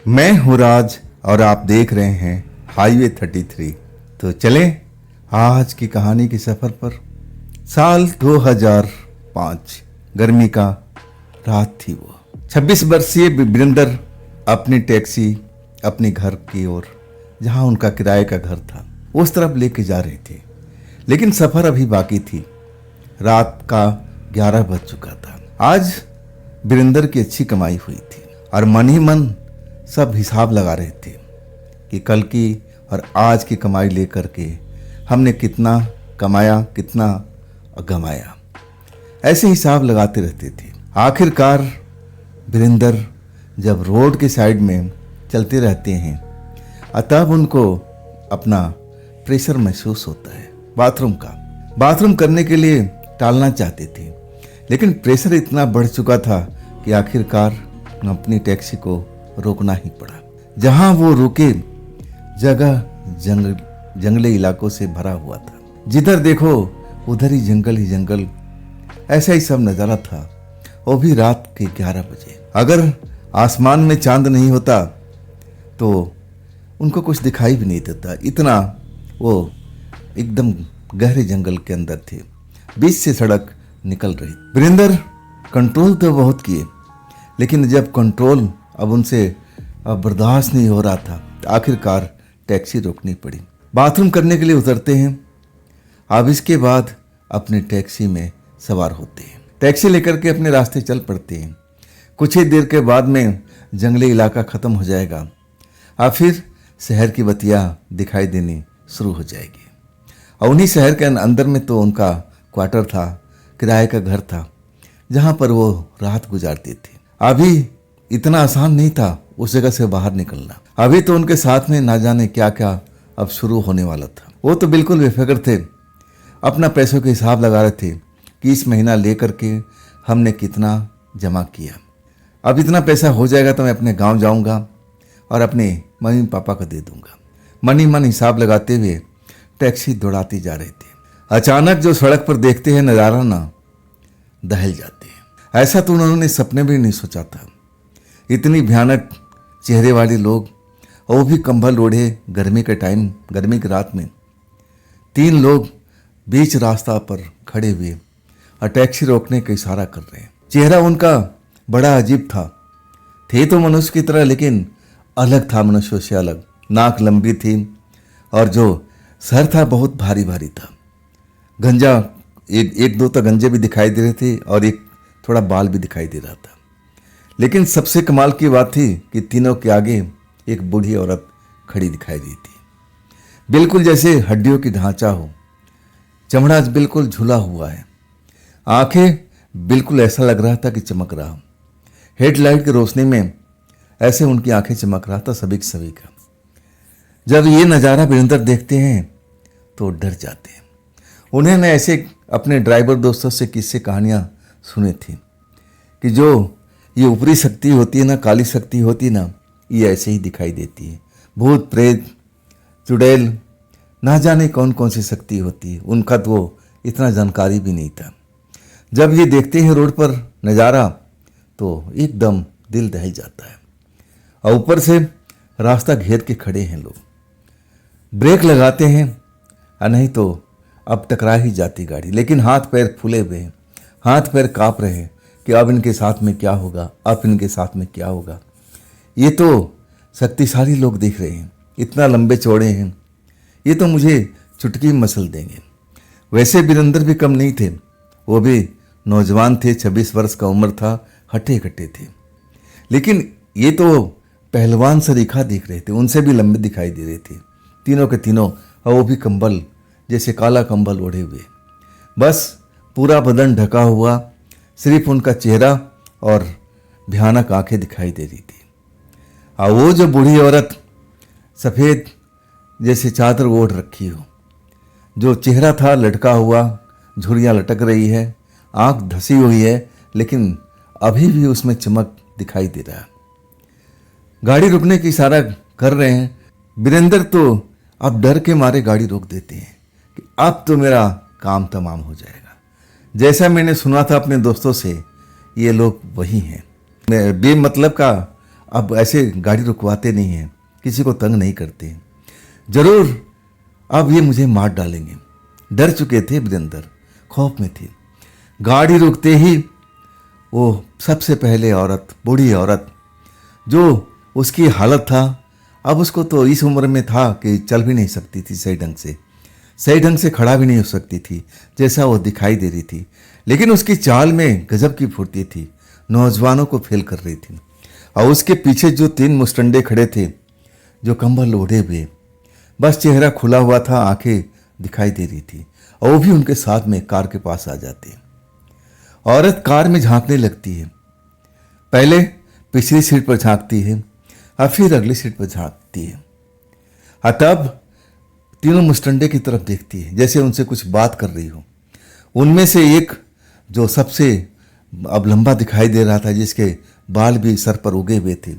मैं हूँ राज और आप देख रहे हैं हाईवे 33। तो चलें आज की कहानी के सफर पर। साल 2005, गर्मी का रात थी। वो 26 वर्षीय वीरेंद्र अपनी टैक्सी अपने घर की ओर, जहां उनका किराए का घर था, उस तरफ लेके जा रहे थे। लेकिन सफर अभी बाकी थी। रात का 11 बज चुका था। आज वीरेंद्र की अच्छी कमाई हुई थी और मन ही मन सब हिसाब लगा रहे थे कि कल की और आज की कमाई लेकर के हमने कितना कमाया, कितना गमाया। ऐसे हिसाब लगाते रहते थे। आखिरकार वीरेंद्र जब रोड के साइड में चलते रहते हैं, तब उनको अपना प्रेशर महसूस होता है बाथरूम का। बाथरूम करने के लिए टालना चाहते थे, लेकिन प्रेशर इतना बढ़ चुका था कि आखिरकार अपनी टैक्सी को रोकना ही पड़ा। जहां वो रुके जगह जंगली इलाकों से भरा हुआ था। जिधर देखो उधर ही जंगल। ऐसा ही सब नजारा था। वो भी रात के 11 बजे। अगर आसमान में चांद नहीं होता तो उनको कुछ दिखाई भी नहीं देता। इतना वो एकदम गहरे जंगल के अंदर थे। बीच से सड़क निकल रही। वीरेंद्र कंट्रोल तो बहुत किए, लेकिन जब कंट्रोल अब उनसे बर्दाश्त नहीं हो रहा था, तो आखिरकार टैक्सी रोकनी पड़ी। बाथरूम करने के लिए उतरते हैं। अब इसके बाद अपने टैक्सी में सवार होते हैं। टैक्सी लेकर के अपने रास्ते चल पड़ते हैं। कुछ ही देर के बाद में जंगली इलाका खत्म हो जाएगा और फिर शहर की बत्तियां दिखाई देनी शुरू हो जाएगी। और उन्हीं शहर के अंदर में तो उनका क्वार्टर था, किराए का घर था, जहां पर वो रात गुजारते थे। अभी इतना आसान नहीं था उस जगह से बाहर निकलना। अभी तो उनके साथ में ना जाने क्या क्या अब शुरू होने वाला था। वो तो बिल्कुल बेफिक्र थे। अपना पैसों के हिसाब लगा रहे थे कि इस महीना लेकर के हमने कितना जमा किया। अब इतना पैसा हो जाएगा तो मैं अपने गांव जाऊंगा और अपने मम्मी पापा को दे दूंगा। मन ही मन हिसाब लगाते हुए टैक्सी दौड़ाती जा रहे थे। अचानक जो सड़क पर देखते हैं नज़ारा ना, दहल जाते हैं। ऐसा तो उन्होंने सपने भी नहीं सोचा था। इतनी भयानक चेहरे वाले लोग, और वो भी कंबल ओढ़े, गर्मी के टाइम, गर्मी की रात में। 3 लोग बीच रास्ता पर खड़े हुए और टैक्सी रोकने का इशारा कर रहे हैं। चेहरा उनका बड़ा अजीब था। थे तो मनुष्य की तरह, लेकिन अलग था, मनुष्यों से अलग। नाक लंबी थी और जो सर था बहुत भारी भारी था। गंजा एक दो तो गंजे भी दिखाई दे रहे थे और एक थोड़ा बाल भी दिखाई दे रहा था। लेकिन सबसे कमाल की बात थी कि तीनों के आगे एक बूढ़ी औरत खड़ी दिखाई दी थी। बिल्कुल जैसे हड्डियों की ढांचा हो, चमड़ा बिल्कुल झुला हुआ है, आंखें बिल्कुल ऐसा लग रहा था कि चमक रहा हो। हेडलाइट की रोशनी में ऐसे उनकी आंखें चमक रहा था सभी का। जब ये नज़ारा वीरेंद्र देखते हैं तो डर जाते हैं। उन्होंने ऐसे अपने ड्राइवर दोस्तों से किस्से कहानियां सुनी थी कि जो ये ऊपरी शक्ति होती है ना, काली शक्ति होती है ना, ये ऐसे ही दिखाई देती है। भूत प्रेत चुड़ैल, ना जाने कौन कौन सी शक्ति होती है। उनका तो इतना जानकारी भी नहीं था। जब ये देखते हैं रोड पर नज़ारा तो एकदम दिल दहल जाता है। और ऊपर से रास्ता घेर के खड़े हैं लोग। ब्रेक लगाते हैं और नहीं तो अब टकरा ही जाती गाड़ी। लेकिन हाथ पैर फूले हुए हैं, हाथ पैर काँप रहे हैं कि अब इनके साथ में क्या होगा, अब इनके साथ में क्या होगा। ये तो शक्तिशाली लोग दिख रहे हैं, इतना लंबे चौड़े हैं, ये तो मुझे चुटकी मसल देंगे। वैसे वीरेंद्र भी कम नहीं थे। वो भी नौजवान थे, 26 वर्ष का उम्र था, हट्टे कट्टे थे। लेकिन ये तो पहलवान सरीखा दिख रहे थे, उनसे भी लंबे दिखाई दे रहे थे तीनों के तीनों। और वो भी कंबल, जैसे काला कंबल ओढ़े हुए। बस पूरा बदन ढका हुआ, सिर्फ उनका चेहरा और भयानक आंखें दिखाई दे रही थी। और वो जो बूढ़ी औरत सफ़ेद जैसे चादर ओढ़ रखी हो, जो चेहरा था लटका हुआ, झुर्रियाँ लटक रही है, आंख धसी हुई है, लेकिन अभी भी उसमें चमक दिखाई दे रहा है। गाड़ी रुकने की इशारा कर रहे हैं। वीरेंद्र तो अब डर के मारे गाड़ी रोक देते हैं कि अब तो मेरा काम तमाम हो जाएगा। जैसा मैंने सुना था अपने दोस्तों से, ये लोग वही हैं। बेमतलब का अब ऐसे गाड़ी रुकवाते नहीं हैं, किसी को तंग नहीं करते हैं। जरूर अब ये मुझे मार डालेंगे। डर चुके थे वीरेंद्र, खौफ में थे। गाड़ी रुकते ही वो सबसे पहले औरत, बूढ़ी औरत, जो उसकी हालत था, अब उसको तो इस उम्र में था कि चल भी नहीं सकती थी सही ढंग से खड़ा भी नहीं हो सकती थी जैसा वो दिखाई दे रही थी। लेकिन उसकी चाल में गजब की फुर्ती थी, नौजवानों को फेल कर रही थी। और उसके पीछे जो 3 मुस्टंडे खड़े थे, जो कंबल ओढ़े हुए, बस चेहरा खुला हुआ था, आंखें दिखाई दे रही थी, और वो भी उनके साथ में कार के पास आ जाते। औरत कार में झांकने लगती है, पहले पिछली सीट पर झांकती है और फिर अगली सीट पर झांकती है, और तब तीनों मुस्टंडे की तरफ देखती है जैसे उनसे कुछ बात कर रही हो। उनमें से एक जो सबसे अब लंबा दिखाई दे रहा था, जिसके बाल भी सर पर उगे हुए थे,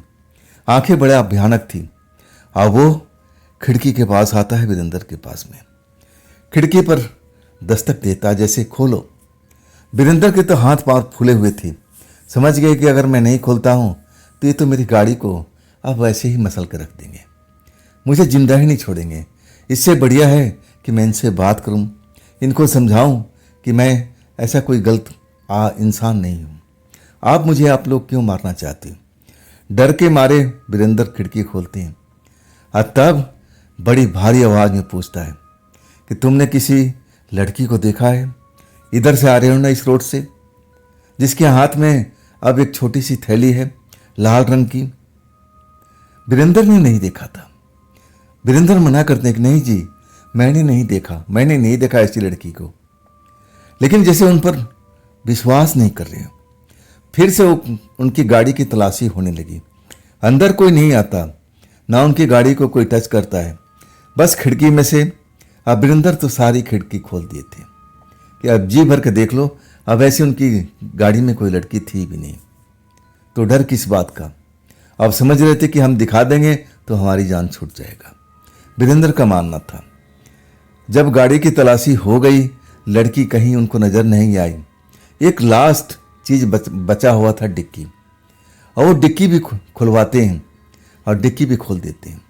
आंखें बड़ा भयानक थी, और वो खिड़की के पास आता है, वीरेंद्र के पास में खिड़की पर दस्तक देता, जैसे खोलो। वीरेंद्र के तो हाथ पांव फूले हुए थे, समझ गए कि अगर मैं नहीं खोलता हूँ तो ये तो मेरी गाड़ी को अब वैसे ही मसल कर रख देंगे, मुझे जिंदा ही नहीं छोड़ेंगे। इससे बढ़िया है कि मैं इनसे बात करूं, इनको समझाऊं कि मैं ऐसा कोई गलत इंसान नहीं हूं। आप लोग क्यों मारना चाहते हो? डर के मारे वीरेंद्र खिड़की खोलते हैं, और तब बड़ी भारी आवाज़ में पूछता है कि तुमने किसी लड़की को देखा है? इधर से आ रहे हो ना, इस रोड से, जिसके हाथ में अब एक छोटी सी थैली है लाल रंग की? वीरेंद्र ने नहीं देखा था। वीरेंद्र मना करते हैं कि नहीं जी, मैंने नहीं देखा ऐसी लड़की को। लेकिन जैसे उन पर विश्वास नहीं कर रहे हो, फिर से उनकी गाड़ी की तलाशी होने लगी। अंदर कोई नहीं आता, ना उनकी गाड़ी को कोई टच करता है, बस खिड़की में से। अब वीरेंद्र तो सारी खिड़की खोल दिए थे कि अब जी भर के देख लो। अब ऐसे उनकी गाड़ी में कोई लड़की थी भी नहीं, तो डर किस बात का? अब समझ रहे थे कि हम दिखा देंगे तो हमारी जान छूट जाएगा, वीरेंद्र का मानना था। जब गाड़ी की तलाशी हो गई, लड़की कहीं उनको नजर नहीं आई। एक लास्ट चीज बचा हुआ था, डिक्की, और वो डिक्की भी खुलवाते हैं और डिक्की भी खोल देते हैं,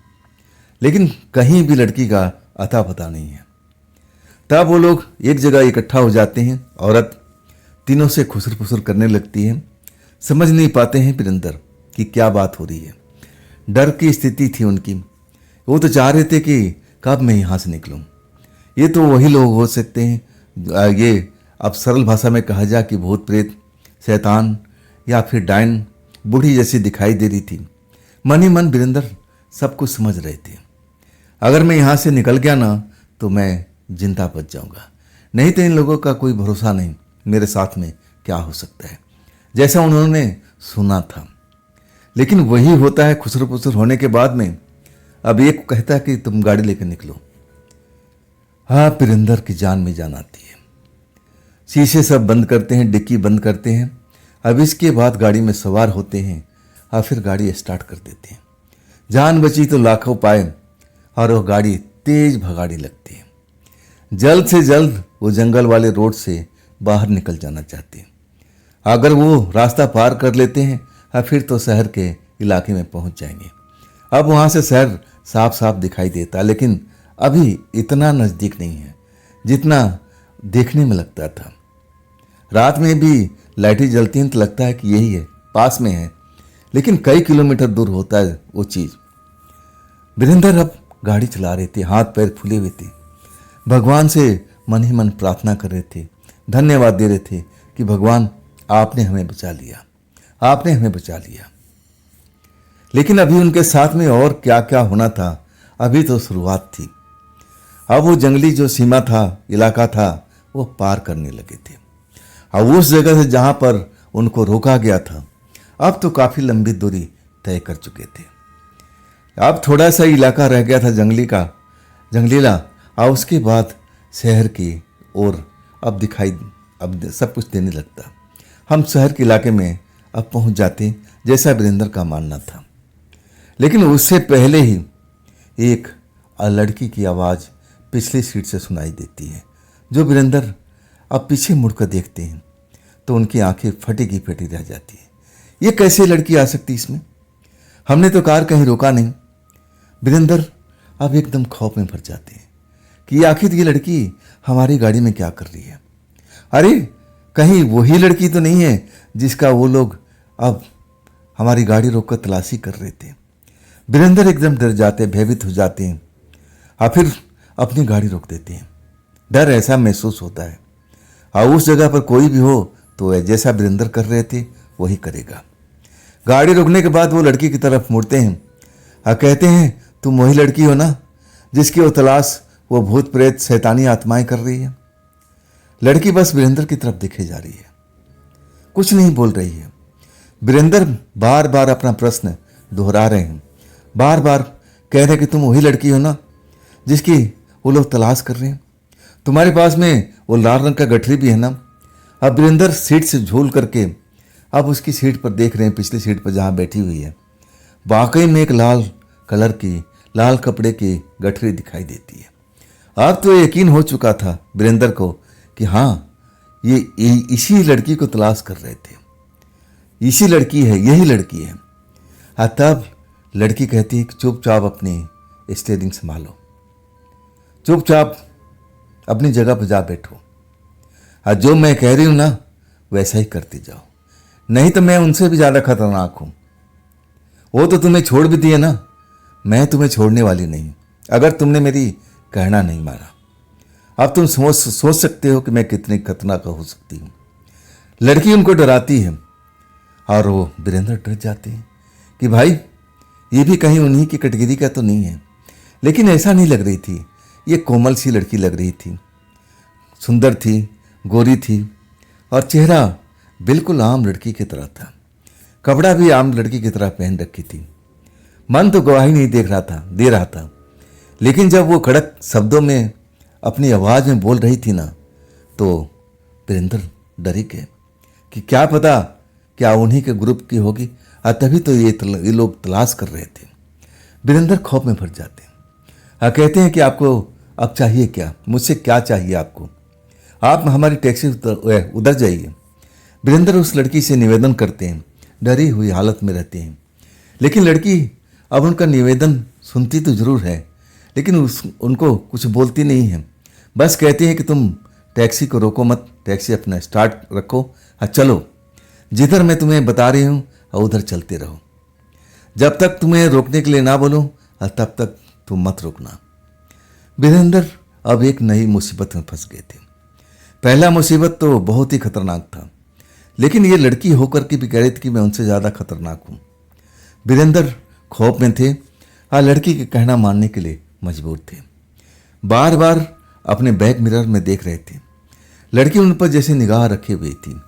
लेकिन कहीं भी लड़की का अता पता नहीं है। तब वो लोग एक जगह इकट्ठा हो जाते हैं, औरत तीनों से खुसर फुसर करने लगती है। समझ नहीं पाते हैं वीरेंद्र कि क्या बात हो रही है। डर की स्थिति थी उनकी, वो तो चाह रहे थे कि कब मैं यहाँ से निकलूँ। ये तो वही लोग हो सकते हैं, ये अब सरल भाषा में कहा जाए कि भूत प्रेत, शैतान या फिर डायन बूढ़ी जैसी दिखाई दे रही थी। मन ही मन वीरेंद्र सब कुछ समझ रहे थे। अगर मैं यहाँ से निकल गया ना तो मैं जिंदा बच जाऊंगा, नहीं तो इन लोगों का कोई भरोसा नहीं, मेरे साथ में क्या हो सकता है, जैसा उन्होंने सुना था। लेकिन वही होता है खुसर पुसर होने के बाद में। अब एक कहता है कि तुम गाड़ी लेकर निकलो। हाँ, वीरेंद्र की जान में जान आती है। शीशे सब बंद करते हैं, डिक्की बंद करते हैं। अब इसके बाद गाड़ी में सवार होते हैं और फिर गाड़ी स्टार्ट कर देते हैं। जान बची तो लाखों पाए, और वो गाड़ी तेज भगाड़ी लगती है। जल्द से जल्द वो जंगल वाले रोड से बाहर निकल जाना चाहते हैं। अगर वो रास्ता पार कर लेते हैं और फिर तो शहर के इलाके में पहुंच जाएंगे। अब वहाँ से शहर साफ साफ दिखाई देता, लेकिन अभी इतना नज़दीक नहीं है जितना देखने में लगता था। रात में भी लाइटें जलती हैं तो लगता है कि यही है, पास में है, लेकिन कई किलोमीटर दूर होता है वो चीज़। वीरेंद्र अब गाड़ी चला रहे थे, हाथ पैर फूले हुए थे, भगवान से मन ही मन प्रार्थना कर रहे थे, धन्यवाद दे रहे थे कि भगवान आपने हमें बचा लिया, आपने हमें बचा लिया। लेकिन अभी उनके साथ में और क्या क्या होना था, अभी तो शुरुआत थी। अब वो जंगली जो सीमा था, इलाका था, वो पार करने लगे थे। अब उस जगह से जहाँ पर उनको रोका गया था, अब तो काफ़ी लंबी दूरी तय कर चुके थे। अब थोड़ा सा इलाका रह गया था जंगलीला, और उसके बाद शहर की ओर अब सब कुछ देने लगता। हम शहर के इलाके में अब पहुंच जाते, जैसा वीरेंद्र का मानना था। लेकिन उससे पहले ही एक लड़की की आवाज़ पिछली सीट से सुनाई देती है। जो वीरेंद्र अब पीछे मुड़कर देखते हैं तो उनकी आंखें फटी की फटी रह जाती है। ये कैसे लड़की आ सकती इसमें? हमने तो कार कहीं रोका नहीं। वीरेंद्र अब एकदम खौफ में भर जाते हैं कि आखिर ये लड़की हमारी गाड़ी में क्या कर रही है। अरे कहीं वही लड़की तो नहीं है जिसका वो लोग अब हमारी गाड़ी रोककर तलाशी कर रहे थे। वीरेंद्र एकदम डर जाते, भयभीत हो जाते हैं और फिर अपनी गाड़ी रोक देते हैं। डर ऐसा महसूस होता है और उस जगह पर कोई भी हो तो जैसा वीरेंद्र कर रहे थे वही करेगा। गाड़ी रोकने के बाद वो लड़की की तरफ मुड़ते हैं और कहते हैं, तुम वही लड़की हो ना जिसकी वो तलाश वो भूत प्रेत शैतानी आत्माएं कर रही है। लड़की बस वीरेंद्र की तरफ देखे जा रही है, कुछ नहीं बोल रही है। वीरेंद्र बार बार अपना प्रश्न दोहरा रहे हैं, बार बार कह रहे हैं कि तुम वही लड़की हो ना जिसकी वो लोग तलाश कर रहे हैं। तुम्हारे पास में वो लाल रंग का गठरी भी है ना। अब वीरेंद्र सीट से झूल करके अब उसकी सीट पर देख रहे हैं, पिछली सीट पर जहाँ बैठी हुई है। वाकई में एक लाल कलर की लाल कपड़े की गठरी दिखाई देती है। अब तो यकीन हो चुका था वीरेंद्र को कि हाँ ये इसी लड़की को तलाश कर रहे थे, इसी लड़की है, यही लड़की है। तब लड़की कहती है कि चुपचाप अपनी स्टीयरिंग संभालो, चुपचाप अपनी जगह पर जा बैठो और जो मैं कह रही हूं ना वैसा ही करती जाओ, नहीं तो मैं उनसे भी ज़्यादा खतरनाक हूं। वो तो तुम्हें छोड़ भी दिए ना, मैं तुम्हें छोड़ने वाली नहीं अगर तुमने मेरी कहना नहीं माना। अब तुम सोच सकते हो कि मैं कितनी खतरनाक हो सकती हूँ। लड़की उनको डराती है और वो वीरेंद्र डर जाते हैं कि भाई ये भी कहीं उन्हीं की कैटेगरी का तो नहीं है। लेकिन ऐसा नहीं लग रही थी, ये कोमल सी लड़की लग रही थी, सुंदर थी, गोरी थी और चेहरा बिल्कुल आम लड़की की तरह था, कपड़ा भी आम लड़की की तरह पहन रखी थी। मन तो गवाही नहीं दे रहा था, लेकिन जब वो कड़क शब्दों में अपनी आवाज़ में बोल रही थी ना तो वीरेंद्र डर ही गए कि क्या पता क्या उन्हीं के ग्रुप की होगी और तभी तो ये लोग तलाश कर रहे थे। वीरेंद्र खौफ में भर जाते हैं। कहते हैं कि आपको अब चाहिए क्या, मुझसे क्या चाहिए आपको, आप हमारी टैक्सी उधर जाइए। वीरेंद्र उस लड़की से निवेदन करते हैं, डरी हुई हालत में रहते हैं। लेकिन लड़की अब उनका निवेदन सुनती तो जरूर है, लेकिन उनको कुछ बोलती नहीं है। बस कहती है कि तुम टैक्सी को रोको मत, टैक्सी अपना स्टार्ट रखो और चलो, जिधर मैं तुम्हें बता रही हूँ और उधर चलते रहो। जब तक तुम्हें रोकने के लिए ना बोलूँ तब तक तुम मत रोकना। वीरेंद्र अब एक नई मुसीबत में फंस गए थे। पहला मुसीबत तो बहुत ही खतरनाक था, लेकिन ये लड़की होकर के भी कह रही थी कि मैं उनसे ज़्यादा खतरनाक हूँ। वीरेंद्र खौफ में थे और लड़की के कहना मानने के लिए मजबूर थे। बार बार अपने बैक मिरर में देख रहे थे। लड़की उन पर जैसे निगाह रखे हुई थी,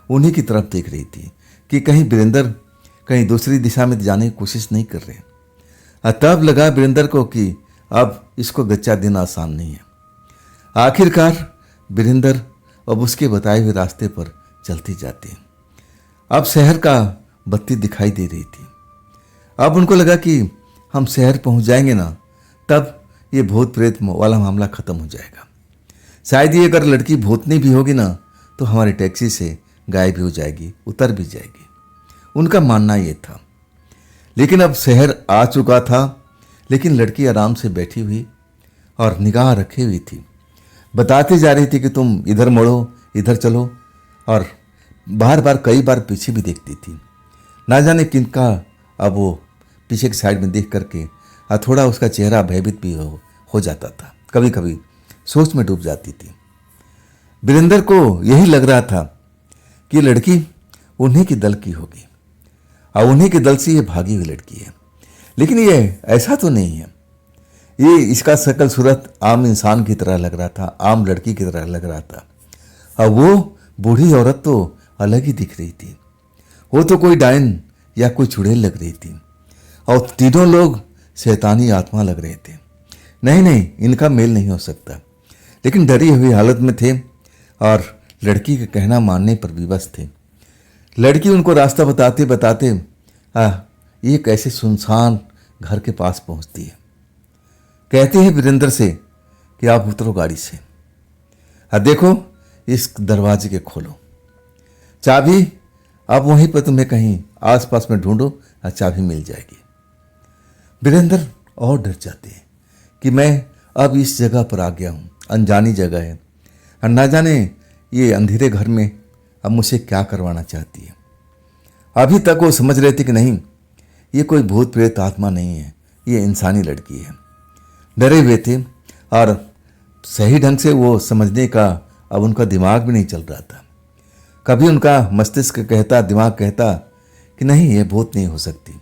उन्हीं की तरफ देख रही थी कि कहीं वीरेंद्र कहीं दूसरी दिशा में जाने की कोशिश नहीं कर रहे। तब लगा वीरेंद्र को कि अब इसको गच्चा देना आसान नहीं है। आखिरकार वीरेंद्र अब उसके बताए हुए रास्ते पर चलते जाते हैं। अब शहर का बत्ती दिखाई दे रही थी। अब उनको लगा कि हम शहर पहुंच जाएंगे ना, तब ये भूत प्रेत वाला मामला खत्म हो जाएगा। शायद ये अगर लड़की भूतनी भी होगी ना तो हमारी टैक्सी से गायब भी हो जाएगी, उतर भी जाएगी, उनका मानना ये था। लेकिन अब शहर आ चुका था, लेकिन लड़की आराम से बैठी हुई और निगाह रखे हुई थी, बताती जा रही थी कि तुम इधर मुड़ो, इधर चलो, और बार बार कई बार पीछे भी देखती थी। ना जाने किनका अब वो पीछे की साइड में देख करके थोड़ा उसका चेहरा भयभीत भी हो जाता था, कभी कभी सोच में डूब जाती थी। वीरेंद्र को यही लग रहा था कि लड़की उन्हीं की दल की होगी और उन्हीं के दल से ये भागी हुई लड़की है। लेकिन ये ऐसा तो नहीं है। ये इसका शकल सूरत आम इंसान की तरह लग रहा था, आम लड़की की तरह लग रहा था, और वो बूढ़ी औरत तो अलग ही दिख रही थी। वो तो कोई डायन या कोई चुड़ैल लग रही थी, और तीनों लोग शैतानी आत्मा लग रहे थे। नहीं, इनका मेल नहीं हो सकता। लेकिन डरी हुई हालत में थे और लड़की के कहना मानने पर विवश थे। लड़की उनको रास्ता बताते बताते एक ऐसे सुनसान घर के पास पहुंचती है। कहती है वीरेंद्र से कि आप उतरो गाड़ी से, देखो इस दरवाजे के खोलो, चाबी आप वहीं पर तुम्हें कहीं आसपास में ढूंढो, चाबी मिल जाएगी। वीरेंद्र और डर जाते हैं कि मैं अब इस जगह पर आ गया हूँ, अनजानी जगह है और ना जाने ये अंधेरे घर में अब मुझे क्या करवाना चाहती है। अभी तक वो समझ रहे थे कि नहीं, ये कोई भूत प्रेत आत्मा नहीं है, ये इंसानी लड़की है। डरे हुए थे और सही ढंग से वो समझने का अब उनका दिमाग भी नहीं चल रहा था। कभी उनका मस्तिष्क कहता, दिमाग कहता कि नहीं, ये भूत नहीं हो सकती,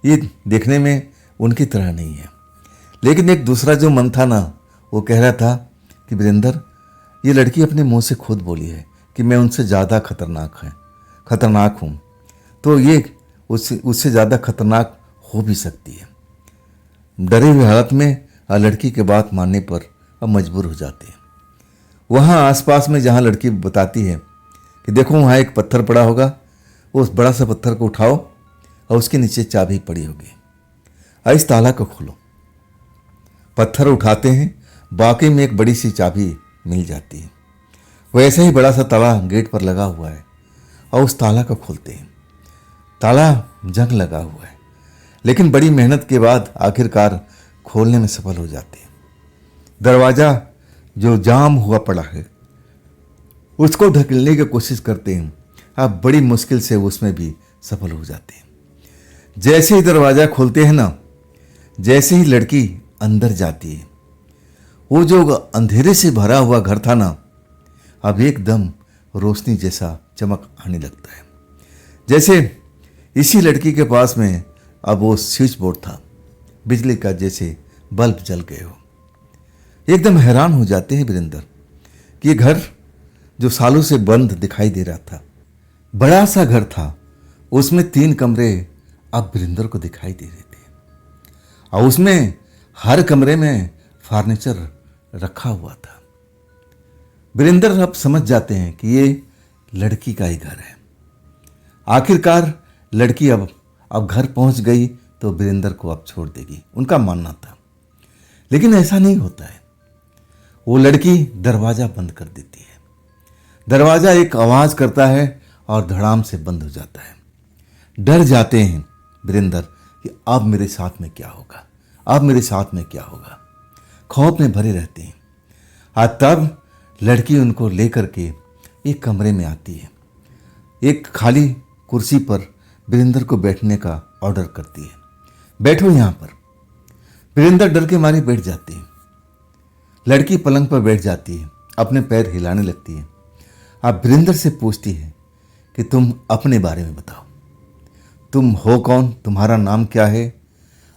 ये देखने में उनकी तरह नहीं है। लेकिन एक दूसरा जो मन था ना, वो कह रहा था कि वीरेंद्र, ये लड़की अपने मुंह से खुद बोली है कि मैं उनसे ज़्यादा खतरनाक हूँ, तो ये उससे ज़्यादा खतरनाक हो भी सकती है। डरे हुए हालत में लड़की के बात मानने पर अब मजबूर हो जाते हैं। वहाँ आसपास में जहाँ लड़की बताती है कि देखो वहाँ एक पत्थर पड़ा होगा, उस बड़ा सा पत्थर को उठाओ और उसके नीचे चाबी पड़ी होगी, इस ताला को खोलो। पत्थर उठाते हैं, बाकी में एक बड़ी सी चाबी मिल जाती है। वैसे ही बड़ा सा ताला गेट पर लगा हुआ है और उस ताला को खोलते हैं। ताला जंग लगा हुआ है, लेकिन बड़ी मेहनत के बाद आखिरकार खोलने में सफल हो जाते हैं। दरवाज़ा जो जाम हुआ पड़ा है उसको ढकेलने की कोशिश करते हैं, आप बड़ी मुश्किल से उसमें भी सफल हो जाते हैं। जैसे ही दरवाज़ा खोलते हैं ना, जैसे ही लड़की अंदर जाती है, वो जो अंधेरे से भरा हुआ घर था ना, अब एकदम रोशनी जैसा चमक आने लगता है। जैसे इसी लड़की के पास में अब वो स्विच बोर्ड था, बिजली का जैसे बल्ब जल गए हो। एकदम हैरान हो जाते हैं वीरेंद्र कि ये घर जो सालों से बंद दिखाई दे रहा था, बड़ा सा घर था, उसमें 3 कमरे अब वीरेंद्र को दिखाई दे रहे थे और उसमें हर कमरे में फर्नीचर रखा हुआ था। वीरेंद्र अब समझ जाते हैं कि ये लड़की का ही घर है। आखिरकार लड़की अब घर पहुंच गई तो वीरेंद्र को अब छोड़ देगी, उनका मानना था। लेकिन ऐसा नहीं होता है। वो लड़की दरवाज़ा बंद कर देती है। दरवाज़ा एक आवाज़ करता है और धड़ाम से बंद हो जाता है। डर जाते हैं वीरेंद्र कि अब मेरे साथ में क्या होगा, अब मेरे साथ में क्या होगा। खौफ में भरे रहते हैं। आज तब लड़की उनको लेकर के एक कमरे में आती है। एक खाली कुर्सी पर वीरेंद्र को बैठने का ऑर्डर करती है, बैठो यहाँ पर। वीरेंद्र डर के मारे बैठ जाते हैं। लड़की पलंग पर बैठ जाती है, अपने पैर हिलाने लगती है। अब वीरेंद्र से पूछती है कि तुम अपने बारे में बताओ, तुम हो कौन, तुम्हारा नाम क्या है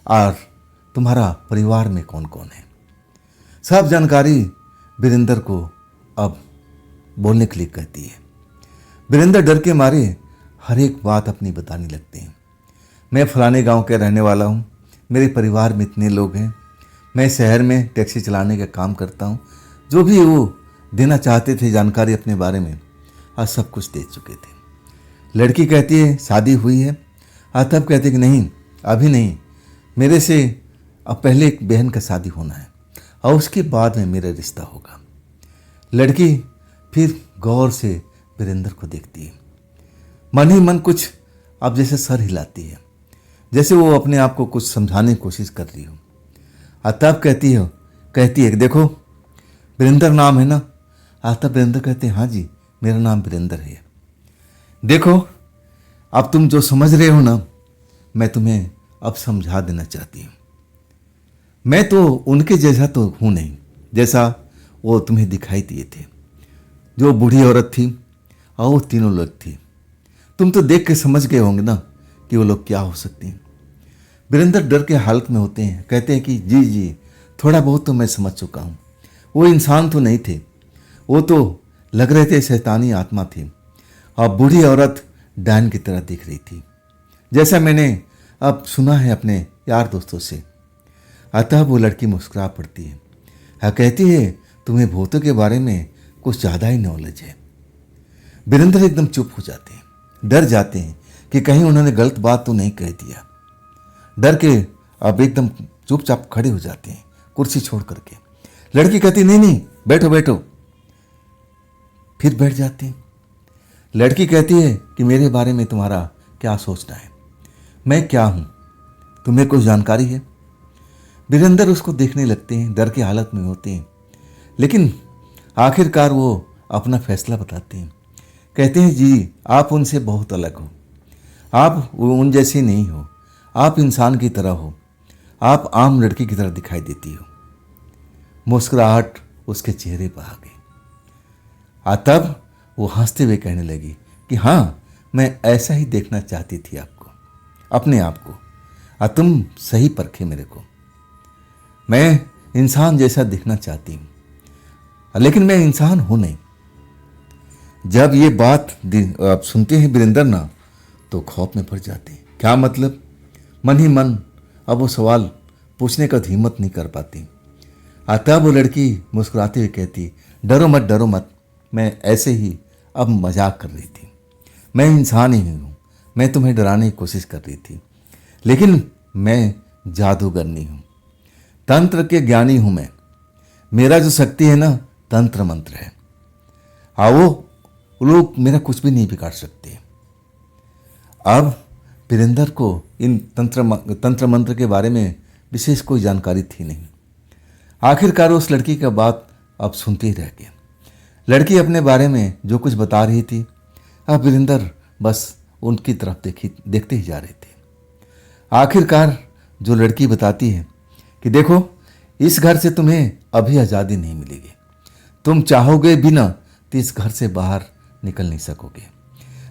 और तुम्हारा परिवार में कौन कौन है। सब जानकारी वीरेंद्र को अब बोलने के लिए कहती है। वीरेंद्र डर के मारे हर एक बात अपनी बताने लगते हैं। मैं फलाने गांव के रहने वाला हूं, मेरे परिवार में इतने लोग हैं, मैं शहर में टैक्सी चलाने का काम करता हूं। जो भी वो देना चाहते थे जानकारी अपने बारे में, आज सब कुछ दे चुके थे। लड़की कहती है शादी हुई है, आज तब कहते कि नहीं, अभी नहीं, मेरे से अब पहले एक बहन का शादी होना है और उसके बाद में मेरा रिश्ता होगा। लड़की फिर गौर से वीरेंद्र को देखती है, मन ही मन कुछ अब जैसे सर हिलाती है, जैसे वो अपने आप को कुछ समझाने की कोशिश कर रही हो। और तब कहती है कि देखो वीरेंद्र नाम है ना। आज तब वीरेंद्र कहते हैं हाँ जी, मेरा नाम वीरेंद्र है। देखो अब तुम जो समझ रहे हो ना, मैं तुम्हें अब समझा देना चाहती हूँ। मैं तो उनके जैसा तो हूँ नहीं, जैसा वो तुम्हें दिखाई दिए थे। जो बूढ़ी औरत थी और वो तीनों लोग थी, तुम तो देख के समझ गए होंगे ना कि वो लोग क्या हो सकती हैं। वीरेंद्र डर के हालत में होते हैं, कहते हैं कि जी थोड़ा बहुत तो मैं समझ चुका हूँ। वो इंसान तो नहीं थे, वो तो लग रहे थे शैतानी आत्मा थी और बूढ़ी औरत डायन की तरह दिख रही थी, जैसा मैंने अब सुना है अपने यार दोस्तों से। अतः वो लड़की मुस्कुरा पड़ती है, कहती है तुम्हें भूतों के बारे में कुछ ज़्यादा ही नॉलेज है। वीरेंद्र एकदम चुप हो जाते हैं, डर जाते हैं कि कहीं उन्होंने गलत बात तो नहीं कह दिया। डर के अब एकदम चुपचाप खड़े हो जाते हैं कुर्सी छोड़ करके। लड़की कहती नहीं बैठो बैठो, फिर बैठ जाती हैं। लड़की कहती है कि मेरे बारे में तुम्हारा क्या सोचना है, मैं क्या हूँ, तुम्हें कुछ जानकारी है। वीरेंद्र उसको देखने लगते हैं, डर की हालत में होते हैं, लेकिन आखिरकार वो अपना फैसला बताते हैं। कहते हैं जी आप उनसे बहुत अलग हो, आप उन जैसे नहीं हो, आप इंसान की तरह हो, आप आम लड़की की तरह दिखाई देती हो। मुस्कुराहट उसके चेहरे पर आ गई। तब वो हंसते हुए कहने लगी कि हाँ, मैं ऐसा ही देखना चाहती थी आपको, अपने आप को। तुम सही परखे मेरे को। मैं इंसान जैसा दिखना चाहती हूँ, लेकिन मैं इंसान हूं नहीं। जब ये बात आप सुनते हैं वीरेंद्र ना, तो खौफ में पड़ जाते हैं। क्या मतलब? मन ही मन अब वो सवाल पूछने का हिम्मत नहीं कर पाती। तब वो लड़की मुस्कुराते हुए कहती, डरो मत, डरो मत, मैं ऐसे ही अब मजाक कर रही थी। मैं इंसान ही हूँ, मैं तुम्हें डराने की कोशिश कर रही थी, लेकिन मैं जादूगर नहीं हूँ, तंत्र के ज्ञानी हूँ मैं। मेरा जो शक्ति है ना, तंत्र मंत्र है। वो लोग मेरा कुछ भी नहीं बिगाड़ सकते। अब वीरेंद्र को इन तंत्र मंत्र के बारे में विशेष कोई जानकारी थी नहीं। आखिरकार उस लड़की का बात अब सुनते ही रह गया। लड़की अपने बारे में जो कुछ बता रही थी, अब वीरेंद्र बस उनकी तरफ देखते ही जा रहे थे। आखिरकार जो लड़की बताती है कि देखो, इस घर से तुम्हें अभी आज़ादी नहीं मिलेगी, तुम चाहोगे भी ना तो इस घर से बाहर निकल नहीं सकोगे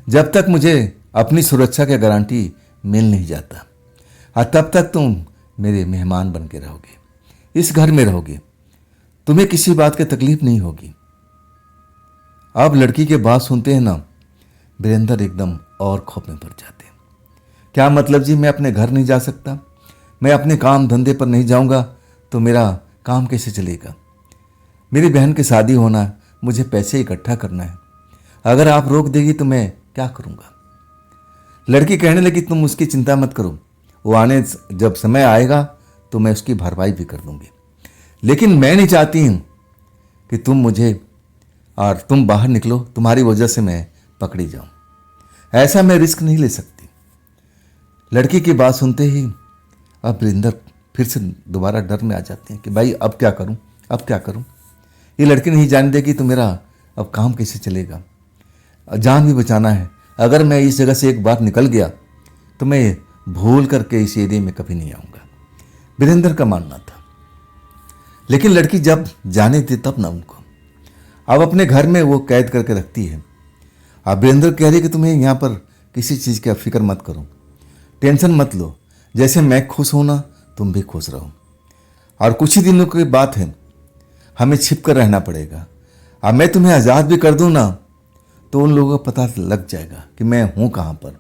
जब तक मुझे अपनी सुरक्षा की गारंटी मिल नहीं जाता। तब तक तुम मेरे मेहमान बन के रहोगे, इस घर में रहोगे, तुम्हें किसी बात की तकलीफ नहीं होगी। अब लड़की के बात सुनते हैं ना, वीरेंद्र एकदम और खौफ में पड़ जाते हैं। क्या मतलब जी, मैं अपने घर नहीं जा सकता? मैं अपने काम धंधे पर नहीं जाऊंगा तो मेरा काम कैसे चलेगा? मेरी बहन की शादी होना, मुझे पैसे इकट्ठा करना है, अगर आप रोक देगी तो मैं क्या करूंगा? लड़की कहने लगी तुम उसकी चिंता मत करो, वो आने जब समय आएगा तो मैं उसकी भरपाई भी कर दूंगी, लेकिन मैं नहीं चाहती हूं कि तुम मुझे और तुम बाहर निकलो, तुम्हारी वजह से मैं पकड़ी जाऊं। ऐसा मैं रिस्क नहीं ले सकती। लड़की की बात सुनते ही अब वीरेंद्र फिर से दोबारा डर में आ जाते हैं कि भाई अब क्या करूं, अब क्या करूं? ये लड़की नहीं जाने देगी तो मेरा अब काम कैसे चलेगा? जान भी बचाना है। अगर मैं इस जगह से एक बार निकल गया तो मैं भूल करके इस एरिया में कभी नहीं आऊँगा, वीरेंद्र का मानना था। लेकिन लड़की जब जाने थी तब ना उनको अब अपने घर में वो कैद करके रखती है। अब वीरेंद्र कह रही कि तुम्हें यहाँ पर किसी चीज़ की फिक्र मत करो, टेंशन मत लो, जैसे मैं खुश हूं ना तुम भी खुश रहो। और कुछ ही दिनों की बात है, हमें छिप कर रहना पड़ेगा। अब मैं तुम्हें आज़ाद भी कर दूं ना तो उन लोगों को पता लग जाएगा कि मैं हूं कहाँ पर।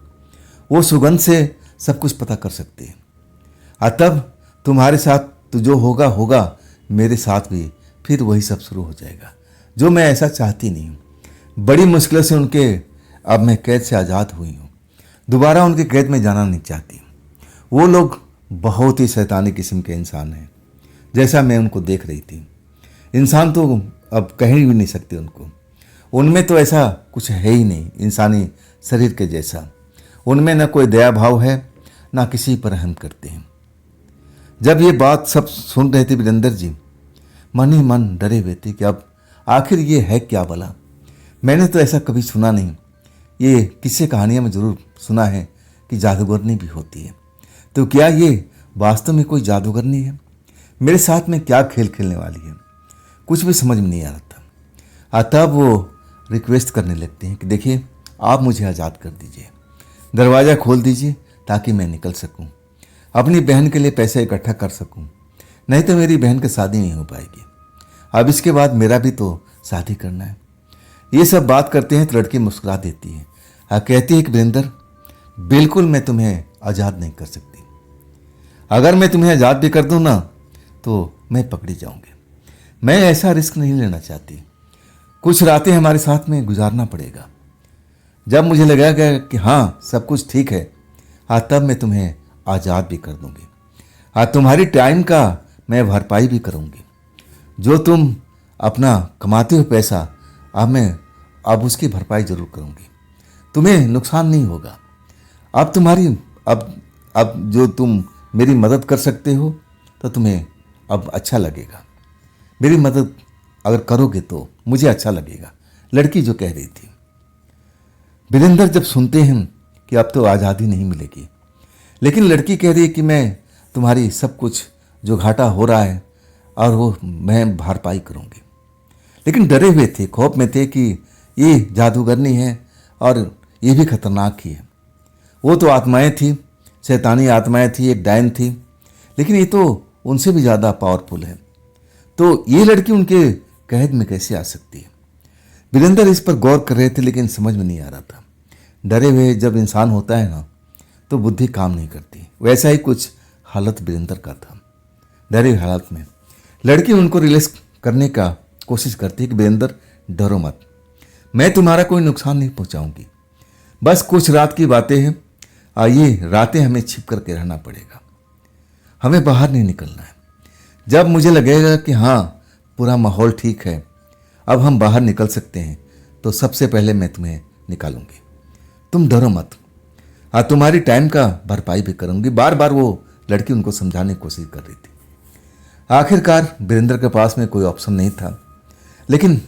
वो सुगंध से सब कुछ पता कर सकते हैं। तब तुम्हारे साथ तो जो होगा होगा, मेरे साथ भी फिर वही सब शुरू हो जाएगा, जो मैं ऐसा चाहती नहीं हूँ। बड़ी मुश्किल से उनके अब मैं कैद से आज़ाद हुई हूँ, दोबारा उनके कैद में जाना नहीं चाहती। वो लोग बहुत ही शैतानी किस्म के इंसान हैं, जैसा मैं उनको देख रही थी। इंसान तो अब कह भी नहीं सकते उनको, उनमें तो ऐसा कुछ है ही नहीं इंसानी शरीर के जैसा। उनमें न कोई दया भाव है, ना किसी पर रहम करते हैं। जब ये बात सब सुन रहे थे वीरेंद्र जी, मन ही मन डरे हुए थे कि अब आखिर ये है क्या भला? मैंने तो ऐसा कभी सुना नहीं। ये किस्से कहानियों में ज़रूर सुना है कि जादूगरनी भी होती है, तो क्या ये वास्तव में कोई जादूगरनी है? मेरे साथ में क्या खेल खेलने वाली है? कुछ भी समझ में नहीं आ रहा था। तब वो रिक्वेस्ट करने लगते हैं कि देखिए, आप मुझे आज़ाद कर दीजिए, दरवाज़ा खोल दीजिए ताकि मैं निकल सकूं, अपनी बहन के लिए पैसे इकट्ठा कर सकूं, नहीं तो मेरी बहन की शादी नहीं हो पाएगी। अब इसके बाद मेरा भी तो शादी करना है। ये सब बात करते हैं तो लड़की मुस्कुरा देती है। कहती है कि वीरेंद्र, बिल्कुल मैं तुम्हें आज़ाद नहीं कर सकती। अगर मैं तुम्हें आज़ाद भी कर दूं ना तो मैं पकड़ी जाऊंगी। मैं ऐसा रिस्क नहीं लेना चाहती। कुछ रातें हमारे साथ में गुजारना पड़ेगा। जब मुझे लगेगा कि हाँ सब कुछ ठीक है, तब मैं तुम्हें आज़ाद भी कर दूंगी। तुम्हारी टाइम का मैं भरपाई भी करूंगी। जो तुम अपना कमाते हो पैसा, अब उसकी भरपाई जरूर करूंगी। तुम्हें नुकसान नहीं होगा। अब जो तुम मेरी मदद कर सकते हो तो तुम्हें अब अच्छा लगेगा, मेरी मदद अगर करोगे तो मुझे अच्छा लगेगा, लड़की जो कह रही थी। वीरेंद्र जब सुनते हैं कि अब तो आज़ादी नहीं मिलेगी, लेकिन लड़की कह रही है कि मैं तुम्हारी सब कुछ जो घाटा हो रहा है और वो मैं भरपाई करूंगी। लेकिन डरे हुए थे, खौफ में थे कि ये जादूगरनी है और ये भी खतरनाक ही है। वो तो आत्माएं थी, शैतानी आत्माएं थी, एक डायन थी, लेकिन ये तो उनसे भी ज़्यादा पावरफुल है। तो ये लड़की उनके कैद में कैसे आ सकती है? वीरेंद्र इस पर गौर कर रहे थे, लेकिन समझ में नहीं आ रहा था। डरे हुए जब इंसान होता है ना, तो बुद्धि काम नहीं करती। वैसा ही कुछ हालत वीरेंद्र का था। डरे हुए हालत में लड़की उनको रिलीज करने का कोशिश करती है कि वीरेंद्र डरो मत, मैं तुम्हारा कोई नुकसान नहीं पहुंचाऊंगी, बस कुछ रात की बातें हैं, ये रातें हमें छिप करके रहना पड़ेगा, हमें बाहर नहीं निकलना है। जब मुझे लगेगा कि हाँ पूरा माहौल ठीक है, अब हम बाहर निकल सकते हैं, तो सबसे पहले मैं तुम्हें निकालूंगी, तुम डरो मत, तुम्हारी टाइम का भरपाई भी करूंगी। बार बार वो लड़की उनको समझाने की कोशिश कर रही थी। आखिरकार वीरेंद्र के पास में कोई ऑप्शन नहीं था, लेकिन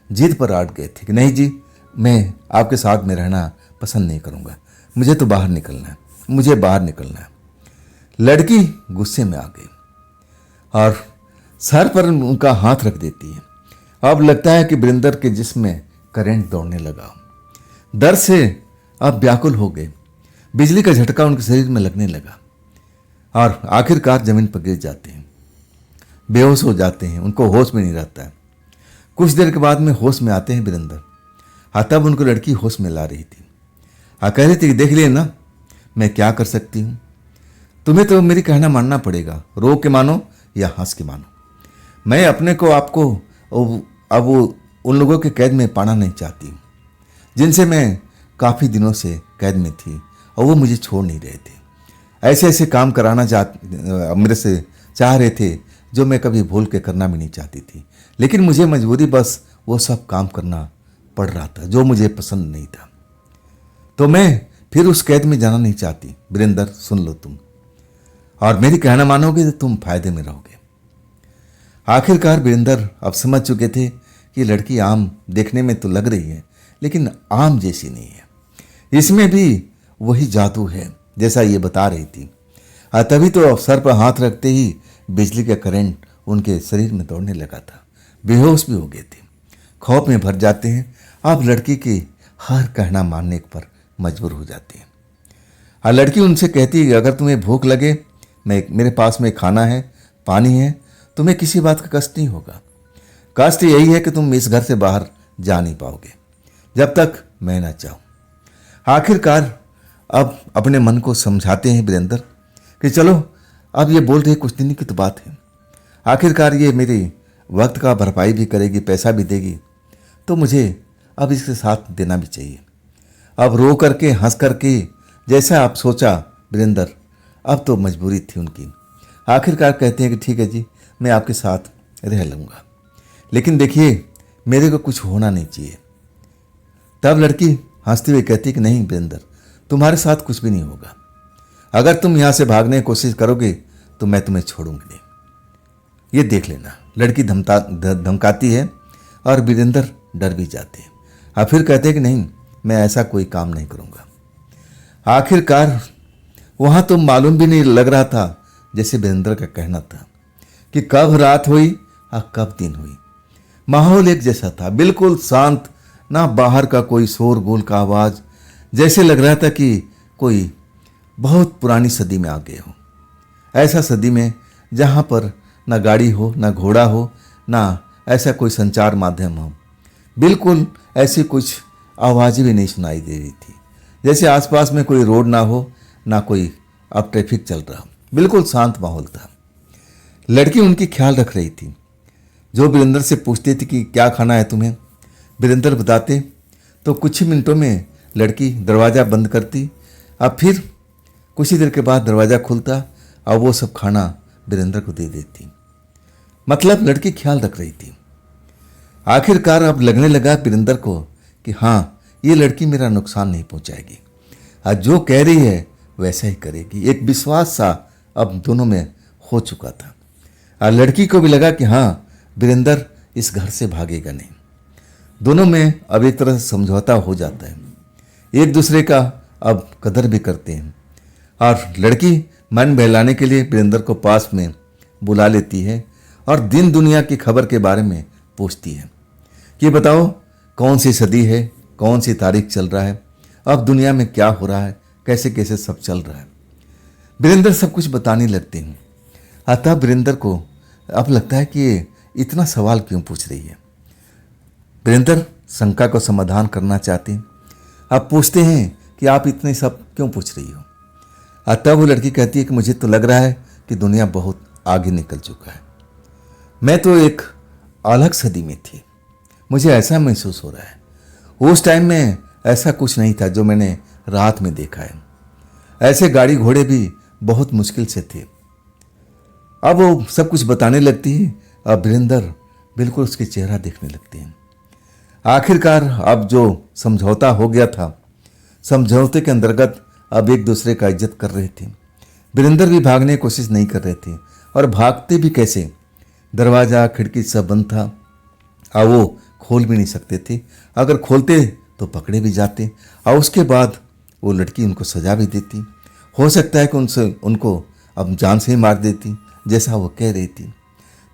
जिद पर अड़ गए थे कि नहीं जी, मैं आपके साथ में रहना पसंद नहीं करूंगा, मुझे तो बाहर निकलना है, मुझे बाहर निकलना है। लड़की गुस्से में आ गई और सर पर उनका हाथ रख देती है। अब लगता है कि वीरेंद्र के जिस्म में करंट दौड़ने लगा। डर से अब व्याकुल हो गए, बिजली का झटका उनके शरीर में लगने लगा और आखिरकार जमीन पर गिर जाते हैं, बेहोश हो जाते हैं, उनको होश में नहीं रहता है। कुछ देर के बाद में होश में आते हैं वीरेंद्र। तब उनको लड़की होश में ला रही थी। कह रही थी कि देख लिए ना मैं क्या कर सकती हूँ, तुम्हें तो मेरी कहना मानना पड़ेगा, रो के मानो या हंस के मानो। मैं अपने को आपको अब वो उन लोगों के कैद में पाना नहीं चाहती हूँ जिनसे मैं काफ़ी दिनों से कैद में थी और वो मुझे छोड़ नहीं रहे थे। ऐसे ऐसे काम कराना मेरे से चाह रहे थे जो मैं कभी भूल के करना भी नहीं चाहती थी, लेकिन मुझे मजबूरी बस वो सब काम करना पड़ रहा था जो मुझे पसंद नहीं था। तो मैं फिर उस कैद में जाना नहीं चाहती। वीरेंद्र सुन लो तुम, और मेरी कहना मानोगे तो तुम फायदे में रहोगे। आखिरकार वीरेंद्र अब समझ चुके थे कि लड़की आम देखने में तो लग रही है, लेकिन आम जैसी नहीं है, इसमें भी वही जादू है जैसा ये बता रही थी। तभी तो सर पर हाथ रखते ही बिजली का करंट उनके शरीर में दौड़ने लगा था। बेहोश भी हो गए थे, खौफ में भर जाते हैं। अब लड़की की हर कहना मानने पर मजबूर हो जाती है। लड़की उनसे कहती है अगर तुम्हें भूख लगे, मेरे पास में खाना है, पानी है, तुम्हें किसी बात का कष्ट नहीं होगा। कष्ट यही है कि तुम इस घर से बाहर जा नहीं पाओगे जब तक मैं ना चाहूँ। आखिरकार अब अपने मन को समझाते हैं वीरेंद्र कि चलो अब ये बोल रही कुछ दिन की तो बात है, आखिरकार ये मेरे वक्त का भरपाई भी करेगी, पैसा भी देगी, तो मुझे अब इसके साथ देना भी चाहिए। अब रो करके हंस करके जैसा आप सोचा वीरेंद्र, अब तो मजबूरी थी उनकी। आखिरकार कहते हैं कि ठीक है जी, मैं आपके साथ रह लूँगा, लेकिन देखिए मेरे को कुछ होना नहीं चाहिए। तब लड़की हंसते हुए कहती कि नहीं वीरेंद्र, तुम्हारे साथ कुछ भी नहीं होगा, अगर तुम यहाँ से भागने की कोशिश करोगे तो मैं तुम्हें छोड़ूंगी नहीं, ये देख लेना। लड़की धमकाती है और वीरेंद्र डर भी जाते हैं। और फिर कहते हैं कि नहीं, मैं ऐसा कोई काम नहीं करूँगा। आखिरकार वहाँ तो मालूम भी नहीं लग रहा था, जैसे वीरेंद्र का कहना था कि कब रात हुई और कब दिन हुई। माहौल एक जैसा था, बिल्कुल शांत, ना बाहर का कोई शोर गोल का आवाज़, जैसे लग रहा था कि कोई बहुत पुरानी सदी में आ गए हो। ऐसा सदी में जहाँ पर ना गाड़ी हो, ना घोड़ा हो, ना ऐसा कोई संचार माध्यम हो, बिल्कुल ऐसी कुछ आवाज़ें भी नहीं सुनाई दे रही थी, जैसे आसपास में कोई रोड ना हो, ना कोई अब ट्रैफिक चल रहा हो, बिल्कुल शांत माहौल था। लड़की उनकी ख्याल रख रही थी, जो वीरेंद्र से पूछती थी कि क्या खाना है तुम्हें, वीरेंद्र बताते तो कुछ ही मिनटों में लड़की दरवाज़ा बंद करती। अब फिर कुछ ही देर के बाद दरवाज़ा खुलता और वो सब खाना वीरेंद्र को दे देती। मतलब लड़की ख्याल रख रही थी। आखिरकार अब लगने लगा वीरेंद्र को कि हाँ, ये लड़की मेरा नुकसान नहीं पहुंचाएगी, आज जो कह रही है वैसा ही करेगी। एक विश्वास सा अब दोनों में हो चुका था। और लड़की को भी लगा कि हाँ, वीरेंद्र इस घर से भागेगा नहीं। दोनों में अब एक तरह से समझौता हो जाता है, एक दूसरे का अब कदर भी करते हैं। और लड़की मन बहलाने के लिए वीरेंद्र को पास में बुला लेती है और दिन दुनिया की खबर के बारे में पूछती है कि बताओ कौन सी सदी है, कौन सी तारीख चल रहा है, अब दुनिया में क्या हो रहा है, कैसे कैसे सब चल रहा है। वीरेंद्र सब कुछ बताने लगते हैं। अतः वीरेंद्र को अब लगता है कि ये इतना सवाल क्यों पूछ रही है। वीरेंद्र शंका को समाधान करना चाहते हैं। अब पूछते हैं कि आप इतने सब क्यों पूछ रही हो। अतः वो लड़की कहती है कि मुझे तो लग रहा है कि दुनिया बहुत आगे निकल चुका है। मैं तो एक अलग सदी में थी, मुझे ऐसा महसूस हो रहा है। उस टाइम में ऐसा कुछ नहीं था जो मैंने रात में देखा है। ऐसे गाड़ी घोड़े भी बहुत मुश्किल से थे। अब वो सब कुछ बताने लगती है। अब वीरेंद्र बिल्कुल उसके चेहरा देखने लगते हैं। आखिरकार अब जो समझौता हो गया था, समझौते के अंतर्गत अब एक दूसरे का इज्जत कर रहे थे। वीरेंद्र भी भागने की कोशिश नहीं कर रहे थे, और भागते भी कैसे, दरवाज़ा खिड़की सब बंद था और वो खोल भी नहीं सकते थे। अगर खोलते तो पकड़े भी जाते, और उसके बाद वो लड़की उनको सजा भी देती। हो सकता है कि उनको अब जान से ही मार देती, जैसा वो कह रही थी।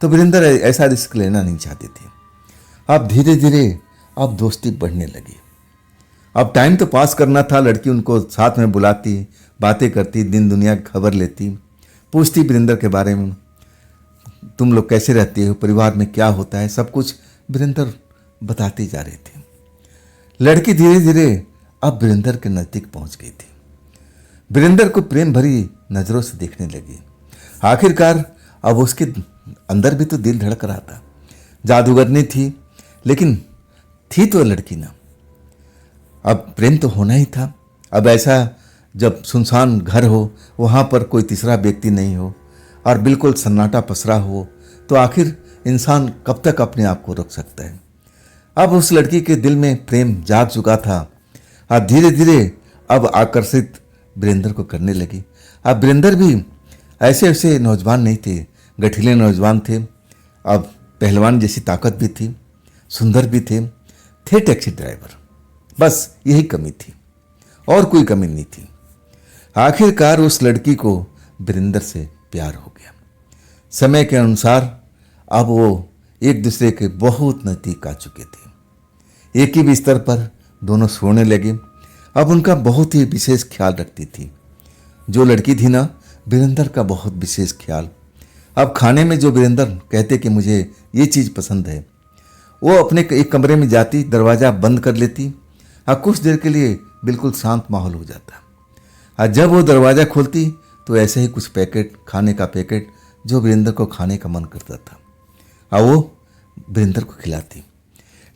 तो वीरेंद्र ऐसा रिस्क लेना नहीं चाहते थे। अब धीरे धीरे अब दोस्ती बढ़ने लगी। अब टाइम तो पास करना था। लड़की उनको साथ में बुलाती, बातें करती, दिन दुनिया की खबर लेती, पूछती वीरेंद्र के बारे में, तुम लोग कैसे रहते हो, परिवार में क्या होता है, सब कुछ वीरेंद्र बताते जा रहे थे। लड़की धीरे धीरे अब वीरेंद्र के नज़दीक पहुंच गई थी। वीरेंद्र को प्रेम भरी नज़रों से देखने लगी। आखिरकार अब उसके अंदर भी तो दिल धड़क रहा था। जादूगरनी थी, लेकिन थी तो लड़की ना। अब प्रेम तो होना ही था। अब ऐसा जब सुनसान घर हो, वहाँ पर कोई तीसरा व्यक्ति नहीं हो और बिल्कुल सन्नाटा पसरा हो, तो आखिर इंसान कब तक अपने आप को रोक सकता है। अब उस लड़की के दिल में प्रेम जाग चुका था और धीरे धीरे अब आकर्षित वीरेंद्र को करने लगी। अब वीरेंद्र भी ऐसे ऐसे नौजवान नहीं थे, गठीले नौजवान थे। अब पहलवान जैसी ताकत भी थी, सुंदर भी थे टैक्सी ड्राइवर। बस यही कमी थी, और कोई कमी नहीं थी। आखिरकार उस लड़की को वीरेंद्र से प्यार हो गया। समय के अनुसार अब वो एक दूसरे के बहुत नज़दीक आ चुके थे। एक ही बिस्तर पर दोनों सोने लगे। अब उनका बहुत ही विशेष ख्याल रखती थी जो लड़की थी ना, वीरेंद्र का बहुत विशेष ख्याल। अब खाने में जो वीरेंद्र कहते कि मुझे ये चीज़ पसंद है, वो अपने एक कमरे में जाती, दरवाज़ा बंद कर लेती और कुछ देर के लिए बिल्कुल शांत माहौल हो जाता। और जब वो दरवाज़ा खोलती तो ऐसे ही कुछ पैकेट, खाने का पैकेट जो वीरेंद्र को खाने का मन करता था, और वो वीरेंद्र को खिलाती।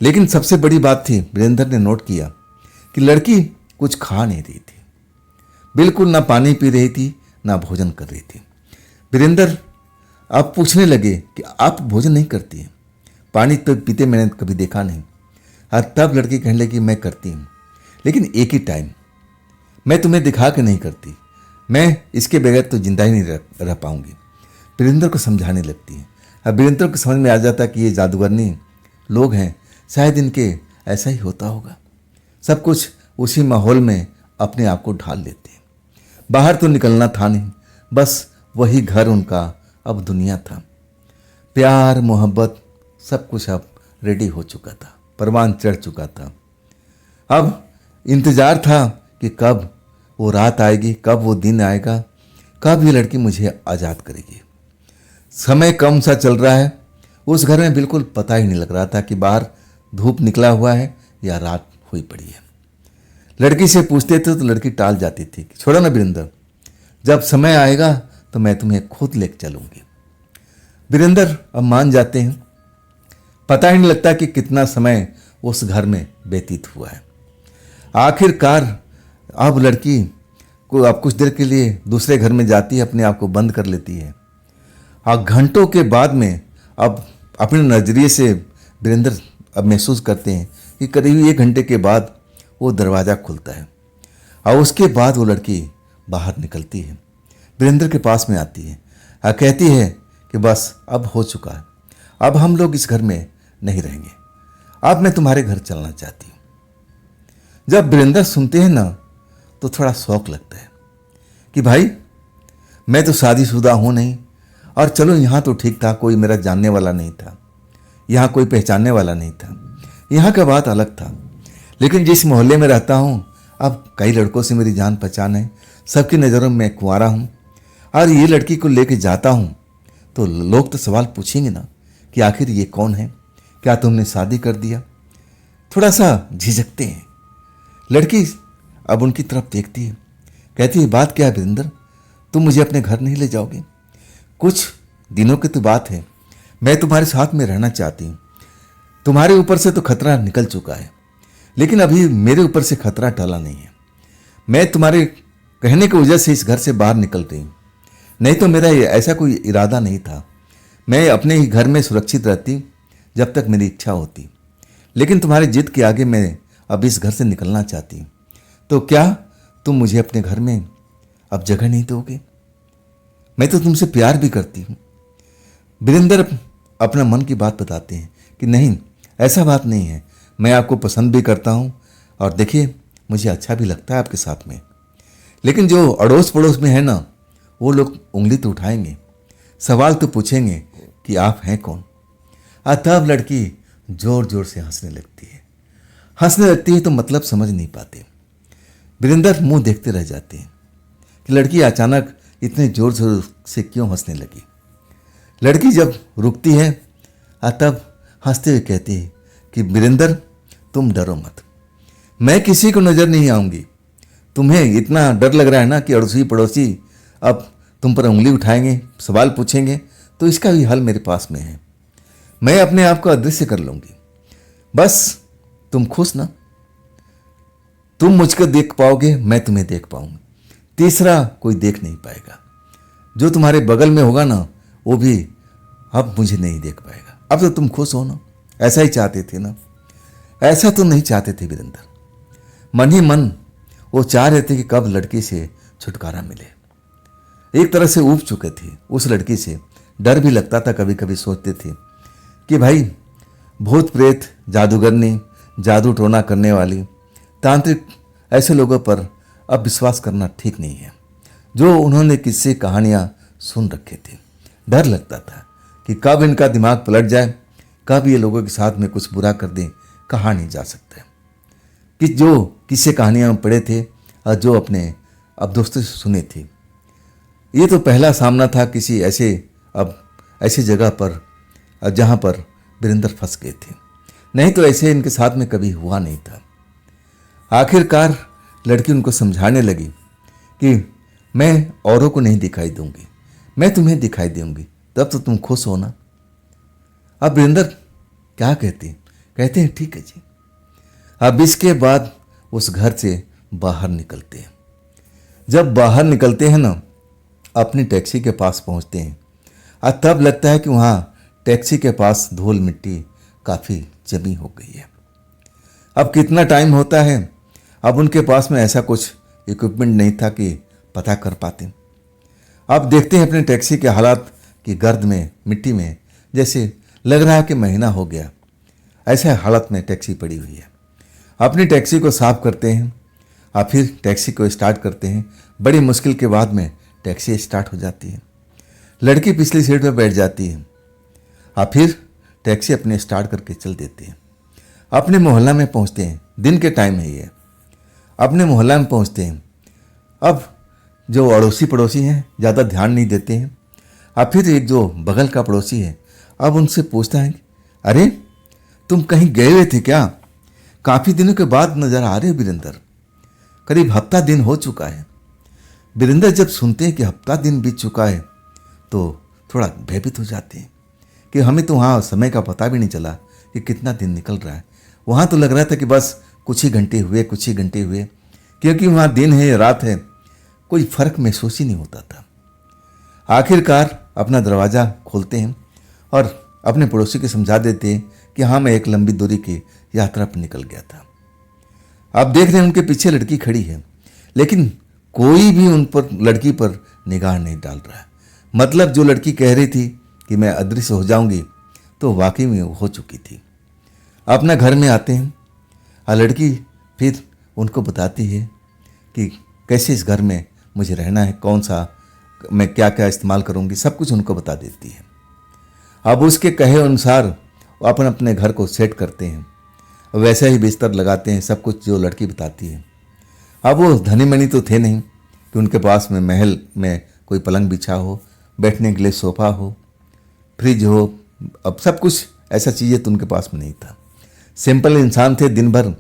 लेकिन सबसे बड़ी बात थी, वीरेंद्र ने नोट किया कि लड़की कुछ खा नहीं रही थी, बिल्कुल ना पानी पी रही थी, ना भोजन कर रही थी। वीरेंद्र अब पूछने लगे कि आप भोजन नहीं करती हैं, पानी तो पीते मैंने कभी देखा नहीं। और तब लड़की कहने लगी मैं करती हूँ, लेकिन एक ही टाइम। मैं तुम्हें दिखा के नहीं करती, मैं इसके बगैर तो जिंदा ही नहीं रह पाऊंगी। वीरेंद्र को समझाने लगती है। अब वीरेंद्र को समझ में आ जाता कि ये जादूगरनी लोग हैं, शायद इनके ऐसा ही होता होगा। सब कुछ उसी माहौल में अपने आप को ढाल लेते हैं। बाहर तो निकलना था नहीं, बस वही घर उनका अब दुनिया था। प्यार, मोहब्बत सब कुछ अब रेडी हो चुका था, परवान चढ़ चुका था। अब इंतज़ार था कि कब वो रात आएगी, कब वो दिन आएगा, कब ये लड़की मुझे आज़ाद करेगी। समय कम सा चल रहा है। उस घर में बिल्कुल पता ही नहीं लग रहा था कि बाहर धूप निकला हुआ है या रात हुई पड़ी है। लड़की से पूछते थे तो लड़की टाल जाती थी कि छोड़ो ना वीरेंद्र, जब समय आएगा तो मैं तुम्हें खुद लेकर चलूंगी। वीरेंद्र अब मान जाते हैं। पता ही नहीं लगता कि कितना समय उस घर में व्यतीत हुआ है। आखिरकार अब लड़की को अब कुछ देर के लिए दूसरे घर में जाती है, अपने आप को बंद कर लेती है। और घंटों के बाद में अब अपने नज़रिए से वीरेंद्र अब महसूस करते हैं कि करीब 1 घंटे के बाद वो दरवाज़ा खुलता है और उसके बाद वो लड़की बाहर निकलती है, वीरेंद्र के पास में आती है और कहती है कि बस अब हो चुका है, अब हम लोग इस घर में नहीं रहेंगे, अब मैं तुम्हारे घर चलना चाहती हूँ। जब वीरेंद्र सुनते हैं ना तो थोड़ा शौक लगता है कि भाई मैं तो शादीशुदा हूँ नहीं, और चलो यहाँ तो ठीक था, कोई मेरा जानने वाला नहीं था, यहाँ कोई पहचानने वाला नहीं था, यहाँ का बात अलग था। लेकिन जिस मोहल्ले में रहता हूँ अब कई लड़कों से मेरी जान पहचान है, सबकी नज़रों में मैं कुंवारा हूँ, और ये लड़की को लेके जाता हूँ तो लोग तो सवाल पूछेंगे ना कि आखिर ये कौन है, क्या तुमने शादी कर दिया। थोड़ा सा झिझकते हैं। लड़की अब उनकी तरफ देखती है, कहती है बात क्या है वीरेंद्र, तुम मुझे अपने घर नहीं ले जाओगे? कुछ दिनों की तो बात है, मैं तुम्हारे साथ में रहना चाहती हूँ। तुम्हारे ऊपर से तो खतरा निकल चुका है, लेकिन अभी मेरे ऊपर से खतरा टला नहीं है। मैं तुम्हारे कहने की वजह से इस घर से बाहर निकल रही हूँ, नहीं तो मेरा ऐसा कोई इरादा नहीं था। मैं अपने ही घर में सुरक्षित रहती जब तक मेरी इच्छा होती, लेकिन तुम्हारी जिद के आगे मैं अब इस घर से निकलना चाहती हूँ। तो क्या तुम मुझे अपने घर में अब जगह नहीं दोगे? मैं तो तुमसे प्यार भी करती हूँ। वीरेंद्र अपना मन की बात बताते हैं कि नहीं, ऐसा बात नहीं है, मैं आपको पसंद भी करता हूँ, और देखिए मुझे अच्छा भी लगता है आपके साथ में, लेकिन जो अड़ोस पड़ोस में है ना वो लोग उंगली तो उठाएंगे, सवाल तो पूछेंगे कि आप हैं कौन। तब लड़की जोर जोर से हंसने लगती है। हंसने लगती है तो मतलब समझ नहीं पाते। वीरेंद्र मुंह देखते रह जाते हैं कि लड़की अचानक इतने जोर जोर से क्यों हंसने लगी। लड़की जब रुकती है तब हंसते हुए कहती है कि वीरेंद्र तुम डरो मत, मैं किसी को नजर नहीं आऊंगी। तुम्हें इतना डर लग रहा है ना कि अड़ोसी पड़ोसी अब तुम पर उंगली उठाएंगे, सवाल पूछेंगे, तो इसका भी हल मेरे पास में है। मैं अपने आप को अदृश्य कर लूंगी, बस तुम खुश ना, तुम मुझको देख पाओगे, मैं तुम्हें देख पाऊंगी, तीसरा कोई देख नहीं पाएगा। जो तुम्हारे बगल में होगा ना वो भी अब मुझे नहीं देख पाएगा। अब तो तुम खुश हो ना, ऐसा ही चाहते थे ना? ऐसा तो नहीं चाहते थे वीरेंद्र, मन ही मन वो चाह रहे थे कि कब लड़की से छुटकारा मिले। एक तरह से ऊब चुके थे उस लड़की से, डर भी लगता था, कभी कभी सोचते थे कि भाई भूत प्रेत, जादूगरनी, जादू टोना करने वाली, तांत्रिक, ऐसे लोगों पर अब विश्वास करना ठीक नहीं है, जो उन्होंने किस्से कहानियां सुन रखे थे। डर लगता था कि कब इनका दिमाग पलट जाए, कब ये लोगों के साथ में कुछ बुरा कर दें, कहा नहीं जा सकता है। कि जो किस्से कहानियां पढ़े थे और जो अपने अब दोस्तों से सुने थे, ये तो पहला सामना था किसी ऐसी जगह पर जहां पर वीरेंद्र फंस गए थे। नहीं तो ऐसे इनके साथ में कभी हुआ नहीं था। आखिरकार लड़की उनको समझाने लगी कि मैं औरों को नहीं दिखाई दूंगी, मैं तुम्हें दिखाई दूंगी, तब तो तुम खुश हो ना। अब वीरेंद्र क्या कहते हैं ठीक है जी। अब इसके बाद उस घर से बाहर निकलते हैं। जब बाहर निकलते हैं ना, अपनी टैक्सी के पास पहुंचते हैं, और तब लगता है कि वहां टैक्सी के पास धूल मिट्टी काफ़ी जमी हो गई है। अब कितना टाइम होता है, अब उनके पास में ऐसा कुछ इक्विपमेंट नहीं था कि पता कर पाते। अब देखते हैं अपने टैक्सी के हालात कि गर्द में, मिट्टी में, जैसे लग रहा है कि महीना हो गया, ऐसे हालत में टैक्सी पड़ी हुई है। अपनी टैक्सी को साफ करते हैं और फिर टैक्सी को स्टार्ट करते हैं। बड़ी मुश्किल के बाद में टैक्सी स्टार्ट हो जाती है। लड़की पिछली सीट पर बैठ जाती है और फिर टैक्सी अपने स्टार्ट करके चल देती है। अपने मोहल्ला में पहुंचते हैं, दिन के टाइम है ये। अपने मोहल्ला में पहुंचते हैं। अब जो अड़ोसी पड़ोसी हैं ज़्यादा ध्यान नहीं देते हैं। और फिर एक जो बगल का पड़ोसी है, अब उनसे पूछता है, अरे तुम कहीं गए हुए थे क्या? काफ़ी दिनों के बाद नज़र आ रहे हो वीरेंद्र, करीब हफ्ता दिन हो चुका है। वीरेंद्र जब सुनते हैं कि हफ्ता दिन बीत चुका है तो थोड़ा भयभीत हो जाते हैं कि हमें तो वहाँ समय का पता भी नहीं चला कि कितना दिन निकल रहा है। वहाँ तो लग रहा था कि बस कुछ ही घंटे हुए, क्योंकि वहाँ दिन है रात है, कोई फर्क महसूस ही नहीं होता था। आखिरकार अपना दरवाज़ा खोलते हैं और अपने पड़ोसी को समझा देते हैं कि हाँ, मैं एक लंबी दूरी की यात्रा पर निकल गया था। आप देख रहे हैं उनके पीछे लड़की खड़ी है, लेकिन कोई भी उन पर, लड़की पर निगाह नहीं डाल रहा है। मतलब जो लड़की कह रही थी कि मैं अदृश्य हो जाऊंगी, तो वाकई में वो हो चुकी थी। अपना घर में आते हैं और लड़की फिर उनको बताती है कि कैसे इस घर में मुझे रहना है, कौन सा मैं क्या क्या इस्तेमाल करूंगी, सब कुछ उनको बता देती है। अब उसके कहे अनुसार वो अपन अपने घर को सेट करते हैं, वैसा ही बिस्तर लगाते हैं, सब कुछ जो लड़की बताती है। अब वो धनी मनी तो थे नहीं कि उनके पास में महल में कोई पलंग बिछा हो, बैठने के लिए सोफा हो, फ्रिज हो, अब सब कुछ ऐसा चीज़ें तो उनके पास में नहीं था। सिंपल इंसान थे, दिन भर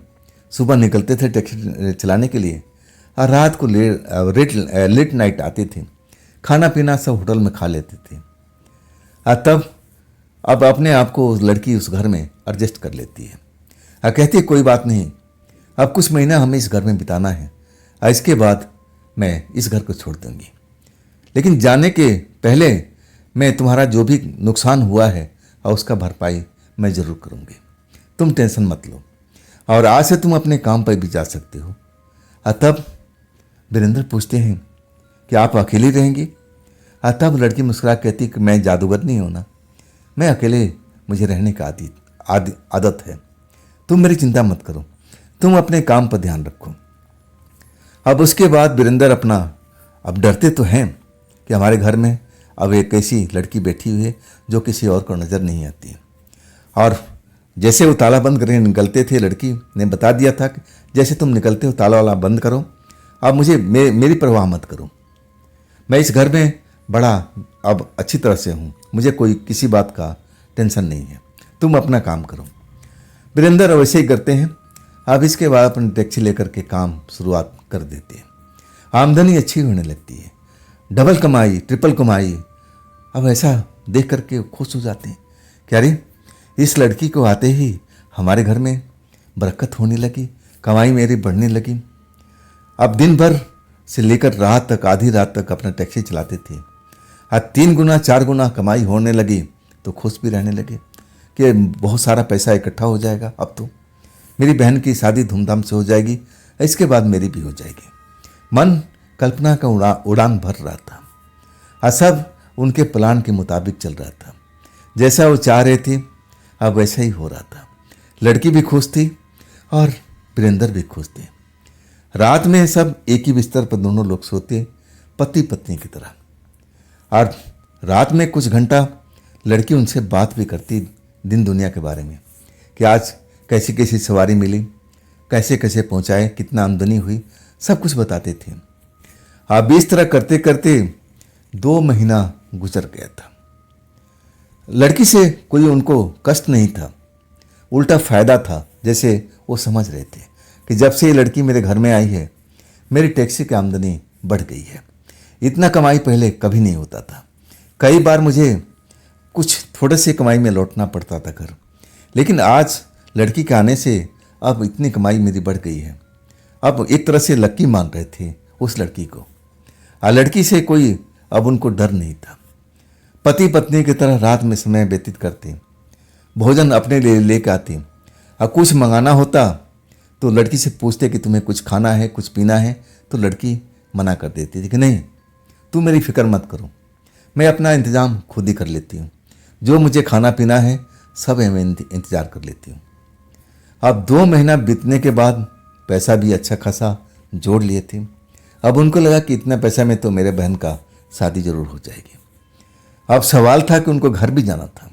सुबह निकलते थे टैक्सी चलाने के लिए और रात को लेट नाइट आते थे, खाना पीना सब होटल में खा लेते थे। और तब अब अपने आप को उस लड़की उस घर में एडजस्ट कर लेती है और कहती है कोई बात नहीं, अब कुछ महीना हमें इस घर में बिताना है और इसके बाद मैं इस घर को छोड़ दूंगी, लेकिन जाने के पहले मैं तुम्हारा जो भी नुकसान हुआ है और उसका भरपाई मैं ज़रूर करूँगी, तुम टेंशन मत लो, और आज से तुम अपने काम पर भी जा सकते हो। और तब वीरेंद्र पूछते हैं कि आप अकेली रहेंगी? और तब लड़की मुस्कुरा कहती कि मैं जादूगर नहीं हूं ना, मैं अकेले मुझे रहने का आदत है, तुम मेरी चिंता मत करो, तुम अपने काम पर ध्यान रखो। अब उसके बाद वीरेंद्र अपना, अब डरते तो हैं कि हमारे घर में अब एक ऐसी लड़की बैठी हुई है जो किसी और को नज़र नहीं आती है। और जैसे वो ताला बंद करके निकलते थे, लड़की ने बता दिया था कि जैसे तुम निकलते हो ताला वाला बंद करो, अब मुझे मेरी परवाह मत करो, मैं इस घर में बड़ा अब अच्छी तरह से हूँ, मुझे कोई किसी बात का टेंशन नहीं है, तुम अपना काम करो। वीरेंद्र वैसे ही करते हैं। अब इसके बाद अपनी टैक्सी लेकर के काम शुरुआत कर देते हैं। आमदनी अच्छी होने लगती है, डबल कमाई, ट्रिपल कमाई। अब ऐसा देख करके खुश हो जाते हैं कि अरे इस लड़की को आते ही हमारे घर में बरकत होने लगी, कमाई मेरी बढ़ने लगी। अब दिन भर से लेकर रात तक, आधी रात तक अपना टैक्सी चलाते थे। अब 3 गुना 4 गुना कमाई होने लगी तो खुश भी रहने लगे कि बहुत सारा पैसा इकट्ठा हो जाएगा, अब तो मेरी बहन की शादी धूमधाम से हो जाएगी, इसके बाद मेरी भी हो जाएगी। मन कल्पना का उड़ान भर रहा था और सब उनके प्लान के मुताबिक चल रहा था, जैसा वो चाह रहे थे अब वैसा ही हो रहा था। लड़की भी खुश थी और वीरेंद्र भी खुश थे। रात में सब एक ही बिस्तर पर दोनों लोग सोते, पति पत्नी की तरह। और रात में कुछ घंटा लड़की उनसे बात भी करती दिन दुनिया के बारे में कि आज कैसी कैसी सवारी मिली, कैसे कैसे पहुंचाए, कितना आमदनी हुई, सब कुछ बताते थे। अब इस तरह करते करते 2 महीना गुजर गया था। लड़की से कोई उनको कष्ट नहीं था, उल्टा फायदा था। जैसे वो समझ रहे थे कि जब से ये लड़की मेरे घर में आई है मेरी टैक्सी की आमदनी बढ़ गई है, इतना कमाई पहले कभी नहीं होता था। कई बार मुझे कुछ थोड़े से कमाई में लौटना पड़ता था घर, लेकिन आज लड़की के आने से अब इतनी कमाई मेरी बढ़ गई है। अब एक तरह से लक्की मान रहे थे उस लड़की को, और लड़की से कोई अब उनको डर नहीं था। पति पत्नी की तरह रात में समय व्यतीत करते, भोजन अपने लिए लेकर आते, और कुछ मंगाना होता तो लड़की से पूछते कि तुम्हें कुछ खाना है, कुछ पीना है, तो लड़की मना कर देती थी कि नहीं, तुम मेरी फिक्र मत करो, मैं अपना इंतज़ाम खुद ही कर लेती हूँ, जो मुझे खाना पीना है सब मैं इंतज़ार कर लेती हूँ। अब 2 महीना बीतने के बाद पैसा भी अच्छा खासा जोड़ लिए थे। अब उनको लगा कि इतना पैसा में तो मेरे बहन का शादी जरूर हो जाएगी। अब सवाल था कि उनको घर भी जाना था।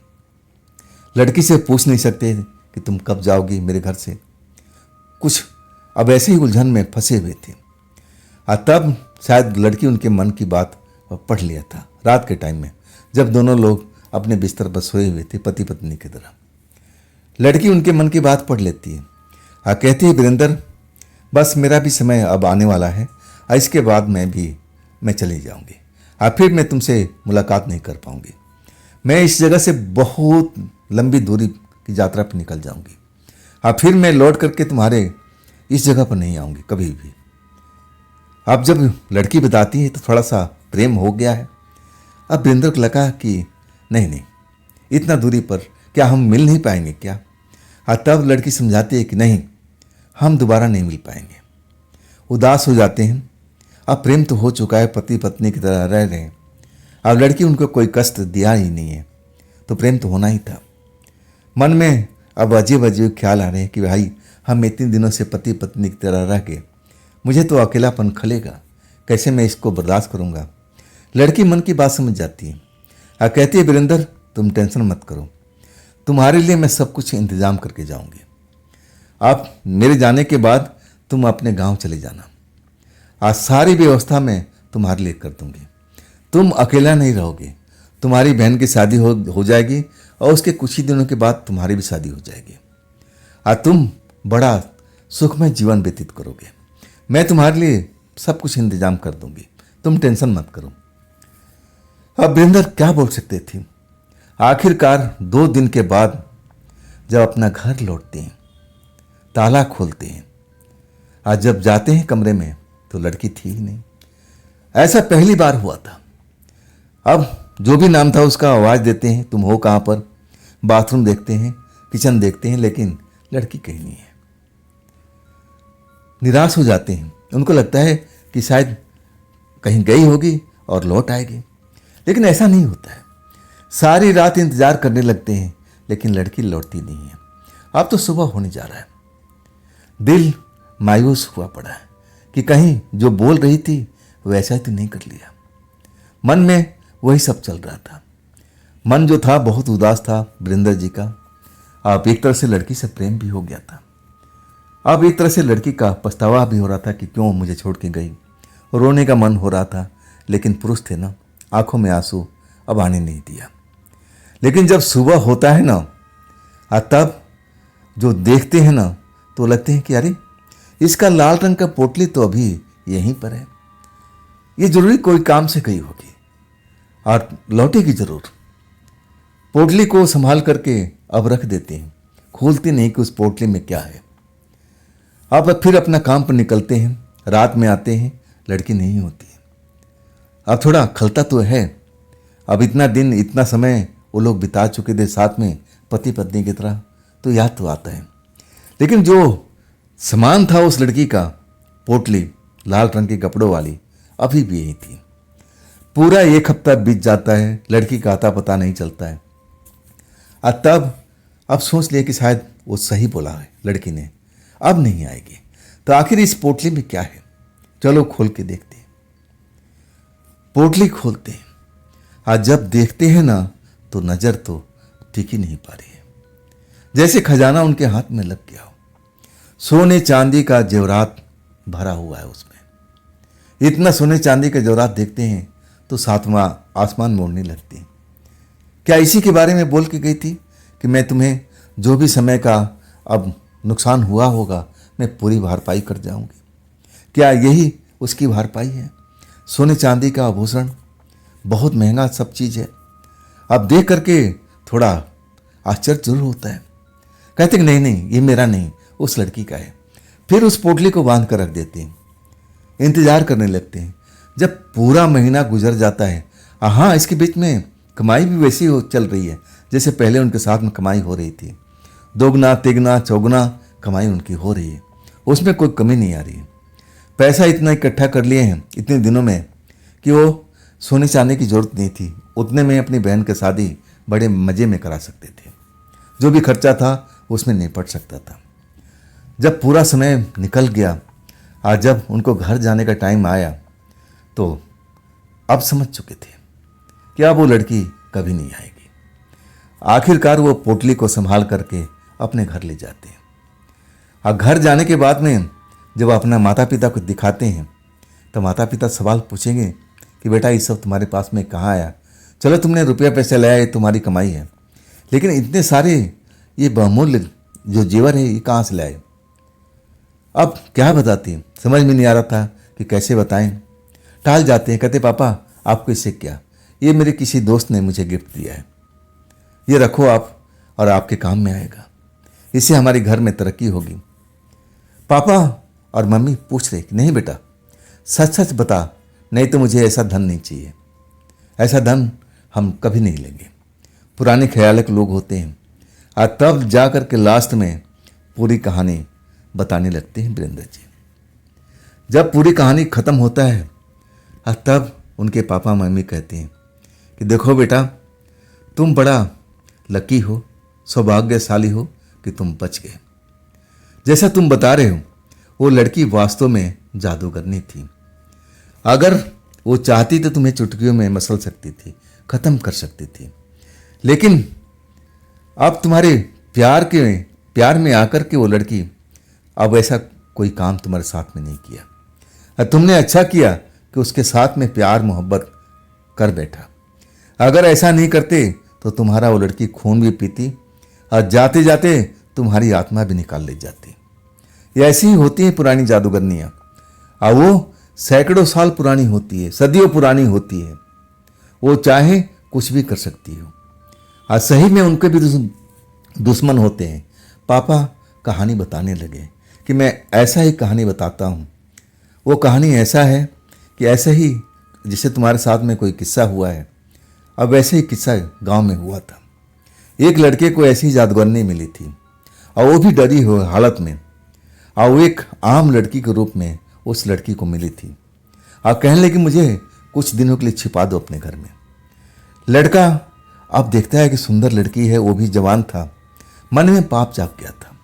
लड़की से पूछ नहीं सकते कि तुम कब जाओगी मेरे घर से, कुछ अब ऐसे ही उलझन में फंसे हुए थे। और तब शायद लड़की उनके मन की बात पढ़ लिया था रात के टाइम में, जब दोनों लोग अपने बिस्तर पर सोए हुए थे पति पत्नी की तरह। लड़की उनके मन की बात पढ़ लेती है और कहती है, वीरेंद्र बस मेरा भी समय अब आने वाला है, और इसके बाद मैं चली जाऊंगी, और फिर मैं तुमसे मुलाकात नहीं कर पाऊंगी। मैं इस जगह से बहुत लंबी दूरी की यात्रा पर निकल जाऊंगी, और फिर मैं लौट करके तुम्हारे इस जगह पर नहीं आऊंगी कभी भी। अब जब लड़की बताती है तो थोड़ा सा प्रेम हो गया है। अब वीरेंद्र को लगा कि नहीं, इतना दूरी पर क्या हम मिल नहीं पाएंगे क्या? और तब लड़की समझाती है कि नहीं, हम दोबारा नहीं मिल पाएंगे। उदास हो जाते हैं। अब प्रेम तो हो चुका है, पति पत्नी की तरह रह रहे हैं। अब लड़की उनको कोई कष्ट दिया ही नहीं है, तो प्रेम तो होना ही था। मन में अब अजीब अजीब ख्याल आ रहे हैं कि भाई हम इतने दिनों से पति पत्नी की तरह रह के मुझे तो अकेलापन खलेगा, कैसे मैं इसको बर्दाश्त करूंगा। लड़की मन की बात समझ जाती है और कहती है वीरेंद्र तुम टेंशन मत करो, तुम्हारे लिए मैं सब कुछ इंतजाम करके जाऊंगी। आप मेरे जाने के बाद तुम अपने गांव चले जाना, आज सारी व्यवस्था मैं तुम्हारे लिए कर दूंगी। तुम अकेला नहीं रहोगे, तुम्हारी बहन की शादी हो जाएगी और उसके कुछ ही दिनों के बाद तुम्हारी भी शादी हो जाएगी और तुम बड़ा सुखमय जीवन व्यतीत करोगे। मैं तुम्हारे लिए सब कुछ इंतजाम कर दूंगी, तुम टेंशन मत करो। अब वीरेंद्र क्या बोल सकते थे। आखिरकार 2 दिन के बाद जब अपना घर लौटते हैं, ताला खोलते हैं और जब जाते हैं कमरे में तो लड़की थी ही नहीं। ऐसा पहली बार हुआ था। अब जो भी नाम था उसका आवाज़ देते हैं, तुम हो कहाँ पर, बाथरूम देखते हैं, किचन देखते हैं, लेकिन लड़की कहीं नहीं है। निराश हो जाते हैं, उनको लगता है कि शायद कहीं गई होगी और लौट आएगी, लेकिन ऐसा नहीं होता है। सारी रात इंतजार करने लगते हैं लेकिन लड़की लौटती नहीं है। अब तो सुबह होने जा रहा है, दिल मायूस हुआ पड़ा है कि कहीं जो बोल रही थी वैसा ही तो नहीं कर लिया। मन में वही सब चल रहा था। मन जो था बहुत उदास था वीरेंद्र जी का। अब एक तरह से लड़की से प्रेम भी हो गया था, अब एक तरह से लड़की का पछतावा भी हो रहा था कि क्यों मुझे छोड़ के गई। रोने का मन हो रहा था, लेकिन पुरुष थे ना, आंखों में आंसू अब आने नहीं दिया। लेकिन जब सुबह होता है ना, तब जो देखते हैं ना तो लगते हैं कि अरे इसका लाल रंग का पोटली तो अभी यहीं पर है, ये जरूरी कोई काम से गई होगी और लौटेगी जरूर। पोटली को संभाल करके अब रख देते हैं, खोलते नहीं कि उस पोटली में क्या है। अब फिर अपना काम पर निकलते हैं, रात में आते हैं, लड़की नहीं होती। अब थोड़ा खलता तो है, अब इतना दिन इतना समय वो लोग बिता चुके थे साथ में पति पत्नी की तरह, तो याद तो आता है। लेकिन जो सामान था उस लड़की का, पोटली लाल रंग के कपड़ों वाली, अभी भी यही थी। पूरा 1 हफ्ता बीत जाता है, लड़की का आता पता नहीं चलता है। तब अब सोच लिया कि शायद वो सही बोला है लड़की ने, अब नहीं आएगी। तो आखिर इस पोटली में क्या है, चलो खोल के देखते हैं। पोटली खोलते हैं और जब देखते हैं ना तो नजर तो टिक ही नहीं पा रही है, जैसे खजाना उनके हाथ में लग गया हो। सोने चांदी का जेवरात भरा हुआ है उसमें। इतना सोने चांदी का जेवरात देखते हैं तो 7वां आसमान मोड़ने लगते हैं। क्या इसी के बारे में बोल के गई थी कि मैं तुम्हें जो भी समय का अब नुकसान हुआ होगा मैं पूरी भरपाई कर जाऊंगी? क्या यही उसकी भरपाई है? सोने चांदी का आभूषण बहुत महंगा सब चीज़ है। अब देख करके थोड़ा आश्चर्य जरूर होता है। कहते कि नहीं नहीं ये मेरा नहीं, उस लड़की का है। फिर उस पोटली को बांध कर रख देते हैं, इंतजार करने लगते हैं। जब पूरा महीना गुजर जाता है, हाँ इसके बीच में कमाई भी वैसी चल रही है जैसे पहले उनके साथ में कमाई हो रही थी। 2 3 4 कमाई उनकी हो रही है, उसमें कोई कमी नहीं आ रही है। पैसा इतना इकट्ठा कर लिए हैं इतने दिनों में कि वो सोने चांदी की जरूरत नहीं थी, उतने में अपनी बहन की शादी बड़े मज़े में करा सकते थे। जो भी खर्चा था उसमें निपट सकता था। जब पूरा समय निकल गया और जब उनको घर जाने का टाइम आया तो अब समझ चुके थे कि अब वो लड़की कभी नहीं आएगी। आखिरकार वो पोटली को संभाल करके अपने घर ले जाते हैं। और घर जाने के बाद में जब अपना माता पिता को दिखाते हैं तो माता पिता सवाल पूछेंगे कि बेटा ये सब तुम्हारे पास में कहाँ आया? चलो तुमने रुपया पैसे लाया, ये तुम्हारी कमाई है, लेकिन इतने सारे ये बहुमूल्य जो जेवर है ये कहाँ से लाए? अब क्या बताती हैं, समझ में नहीं आ रहा था कि कैसे बताएं। टाल जाते हैं, कहते पापा आपको इससे क्या, ये मेरे किसी दोस्त ने मुझे गिफ्ट दिया है, ये रखो आप और आपके काम में आएगा, इससे हमारे घर में तरक्की होगी। पापा और मम्मी पूछ रहे कि नहीं बेटा सच सच बता, नहीं तो मुझे ऐसा धन नहीं चाहिए, ऐसा धन हम कभी नहीं लेंगे। पुराने ख्याल के लोग होते हैं। और तब जा कर के लास्ट में पूरी कहानी बताने लगते हैं वीरेंद्र जी। जब पूरी कहानी ख़त्म होता है और तब उनके पापा मम्मी कहते हैं कि देखो बेटा तुम बड़ा लकी हो, सौभाग्यशाली हो कि तुम बच गए। जैसा तुम बता रहे हो, वो लड़की वास्तव में जादूगरनी थी। अगर वो चाहती तो तुम्हें चुटकियों में मसल सकती थी, खत्म कर सकती थी। लेकिन अब तुम्हारे प्यार में आकर के वो लड़की अब ऐसा कोई काम तुम्हारे साथ में नहीं किया। और तुमने अच्छा किया कि उसके साथ में प्यार मोहब्बत कर बैठा। अगर ऐसा नहीं करते तो तुम्हारा वो लड़की खून भी पीती और जाते जाते तुम्हारी आत्मा भी निकाल ले जाती। ये ऐसी ही होती हैं पुरानी जादूगरनियाँ, और वो सैकड़ों साल पुरानी होती है, सदियों पुरानी होती है। वो चाहे कुछ भी कर सकती हो। आज सही में उनके भी दुश्मन होते हैं। पापा कहानी बताने लगे कि मैं ऐसा ही कहानी बताता हूँ। वो कहानी ऐसा है कि ऐसे ही जैसे तुम्हारे साथ में कोई किस्सा हुआ है, अब वैसे ही किस्सा गांव में हुआ था। एक लड़के को ऐसी जादूगरनी मिली थी और वो भी डरी हुई हालत में, और वो एक आम लड़की के रूप में उस लड़की को मिली थी और कहने लगी मुझे कुछ दिनों के लिए छिपा दो अपने घर में। लड़का अब देखता है कि सुंदर लड़की है, वो भी जवान था। मन में पाप जाग गया था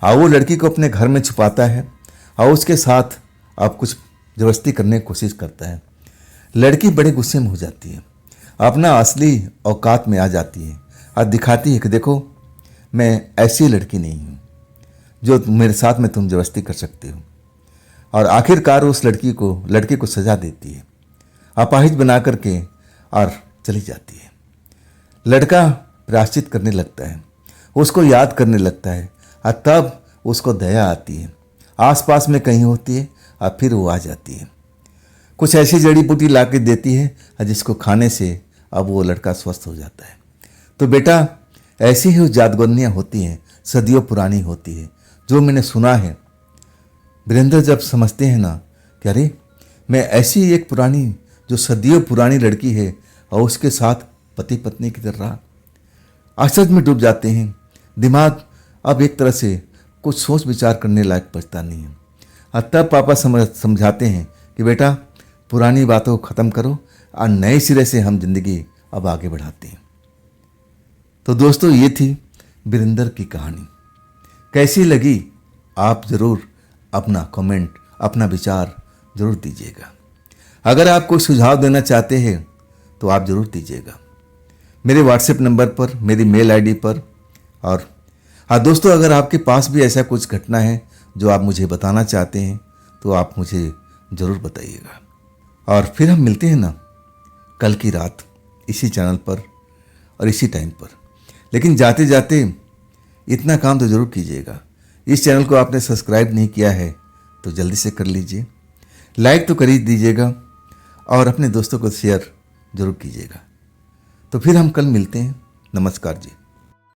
और वो लड़की को अपने घर में छुपाता है और उसके साथ अब कुछ जबरदस्ती करने की कोशिश करता है। लड़की बड़े गुस्से में हो जाती है, अपना असली औकात में आ जाती है और दिखाती है कि देखो मैं ऐसी लड़की नहीं हूँ जो मेरे साथ में तुम जबरदस्ती कर सकते हो। और आखिरकार उस लड़के को सजा देती है, अपाहिज बना करके, और चली जाती है। लड़का प्रायश्चित करने लगता है, उसको याद करने लगता है, और तब उसको दया आती है। आसपास में कहीं होती है और फिर वो आ जाती है, कुछ ऐसी जड़ी बूटी ला के देती है जिसको खाने से अब वो लड़का स्वस्थ हो जाता है। तो बेटा ऐसी ही जादूगरनियाँ होती हैं, सदियों पुरानी होती है। जो मैंने सुना है, वीरेंद्र जब समझते हैं ना कि अरे मैं ऐसी एक पुरानी जो सदियों पुरानी लड़की है और उसके साथ पति पत्नी की तरह आश्चर्य में डूब जाते हैं। दिमाग अब एक तरह से कुछ सोच विचार करने लायक बचता नहीं है। और तब पापा समझाते हैं कि बेटा पुरानी बातों को ख़त्म करो और नए सिरे से हम जिंदगी अब आगे बढ़ाते हैं। तो दोस्तों ये थी वीरेंद्र की कहानी। कैसी लगी आप ज़रूर अपना कमेंट, अपना विचार ज़रूर दीजिएगा। अगर आप कोई सुझाव देना चाहते हैं तो आप ज़रूर दीजिएगा मेरे व्हाट्सएप नंबर पर, मेरी मेल आईडी पर। और हाँ दोस्तों, अगर आपके पास भी ऐसा कुछ घटना है जो आप मुझे बताना चाहते हैं तो आप मुझे ज़रूर बताइएगा। और फिर हम मिलते हैं ना कल की रात इसी चैनल पर और इसी टाइम पर। लेकिन जाते जाते इतना काम तो ज़रूर कीजिएगा, इस चैनल को आपने सब्सक्राइब नहीं किया है तो जल्दी से कर लीजिए, लाइक तो कर ही दीजिएगा और अपने दोस्तों को शेयर ज़रूर कीजिएगा। तो फिर हम कल मिलते हैं। नमस्कार जी।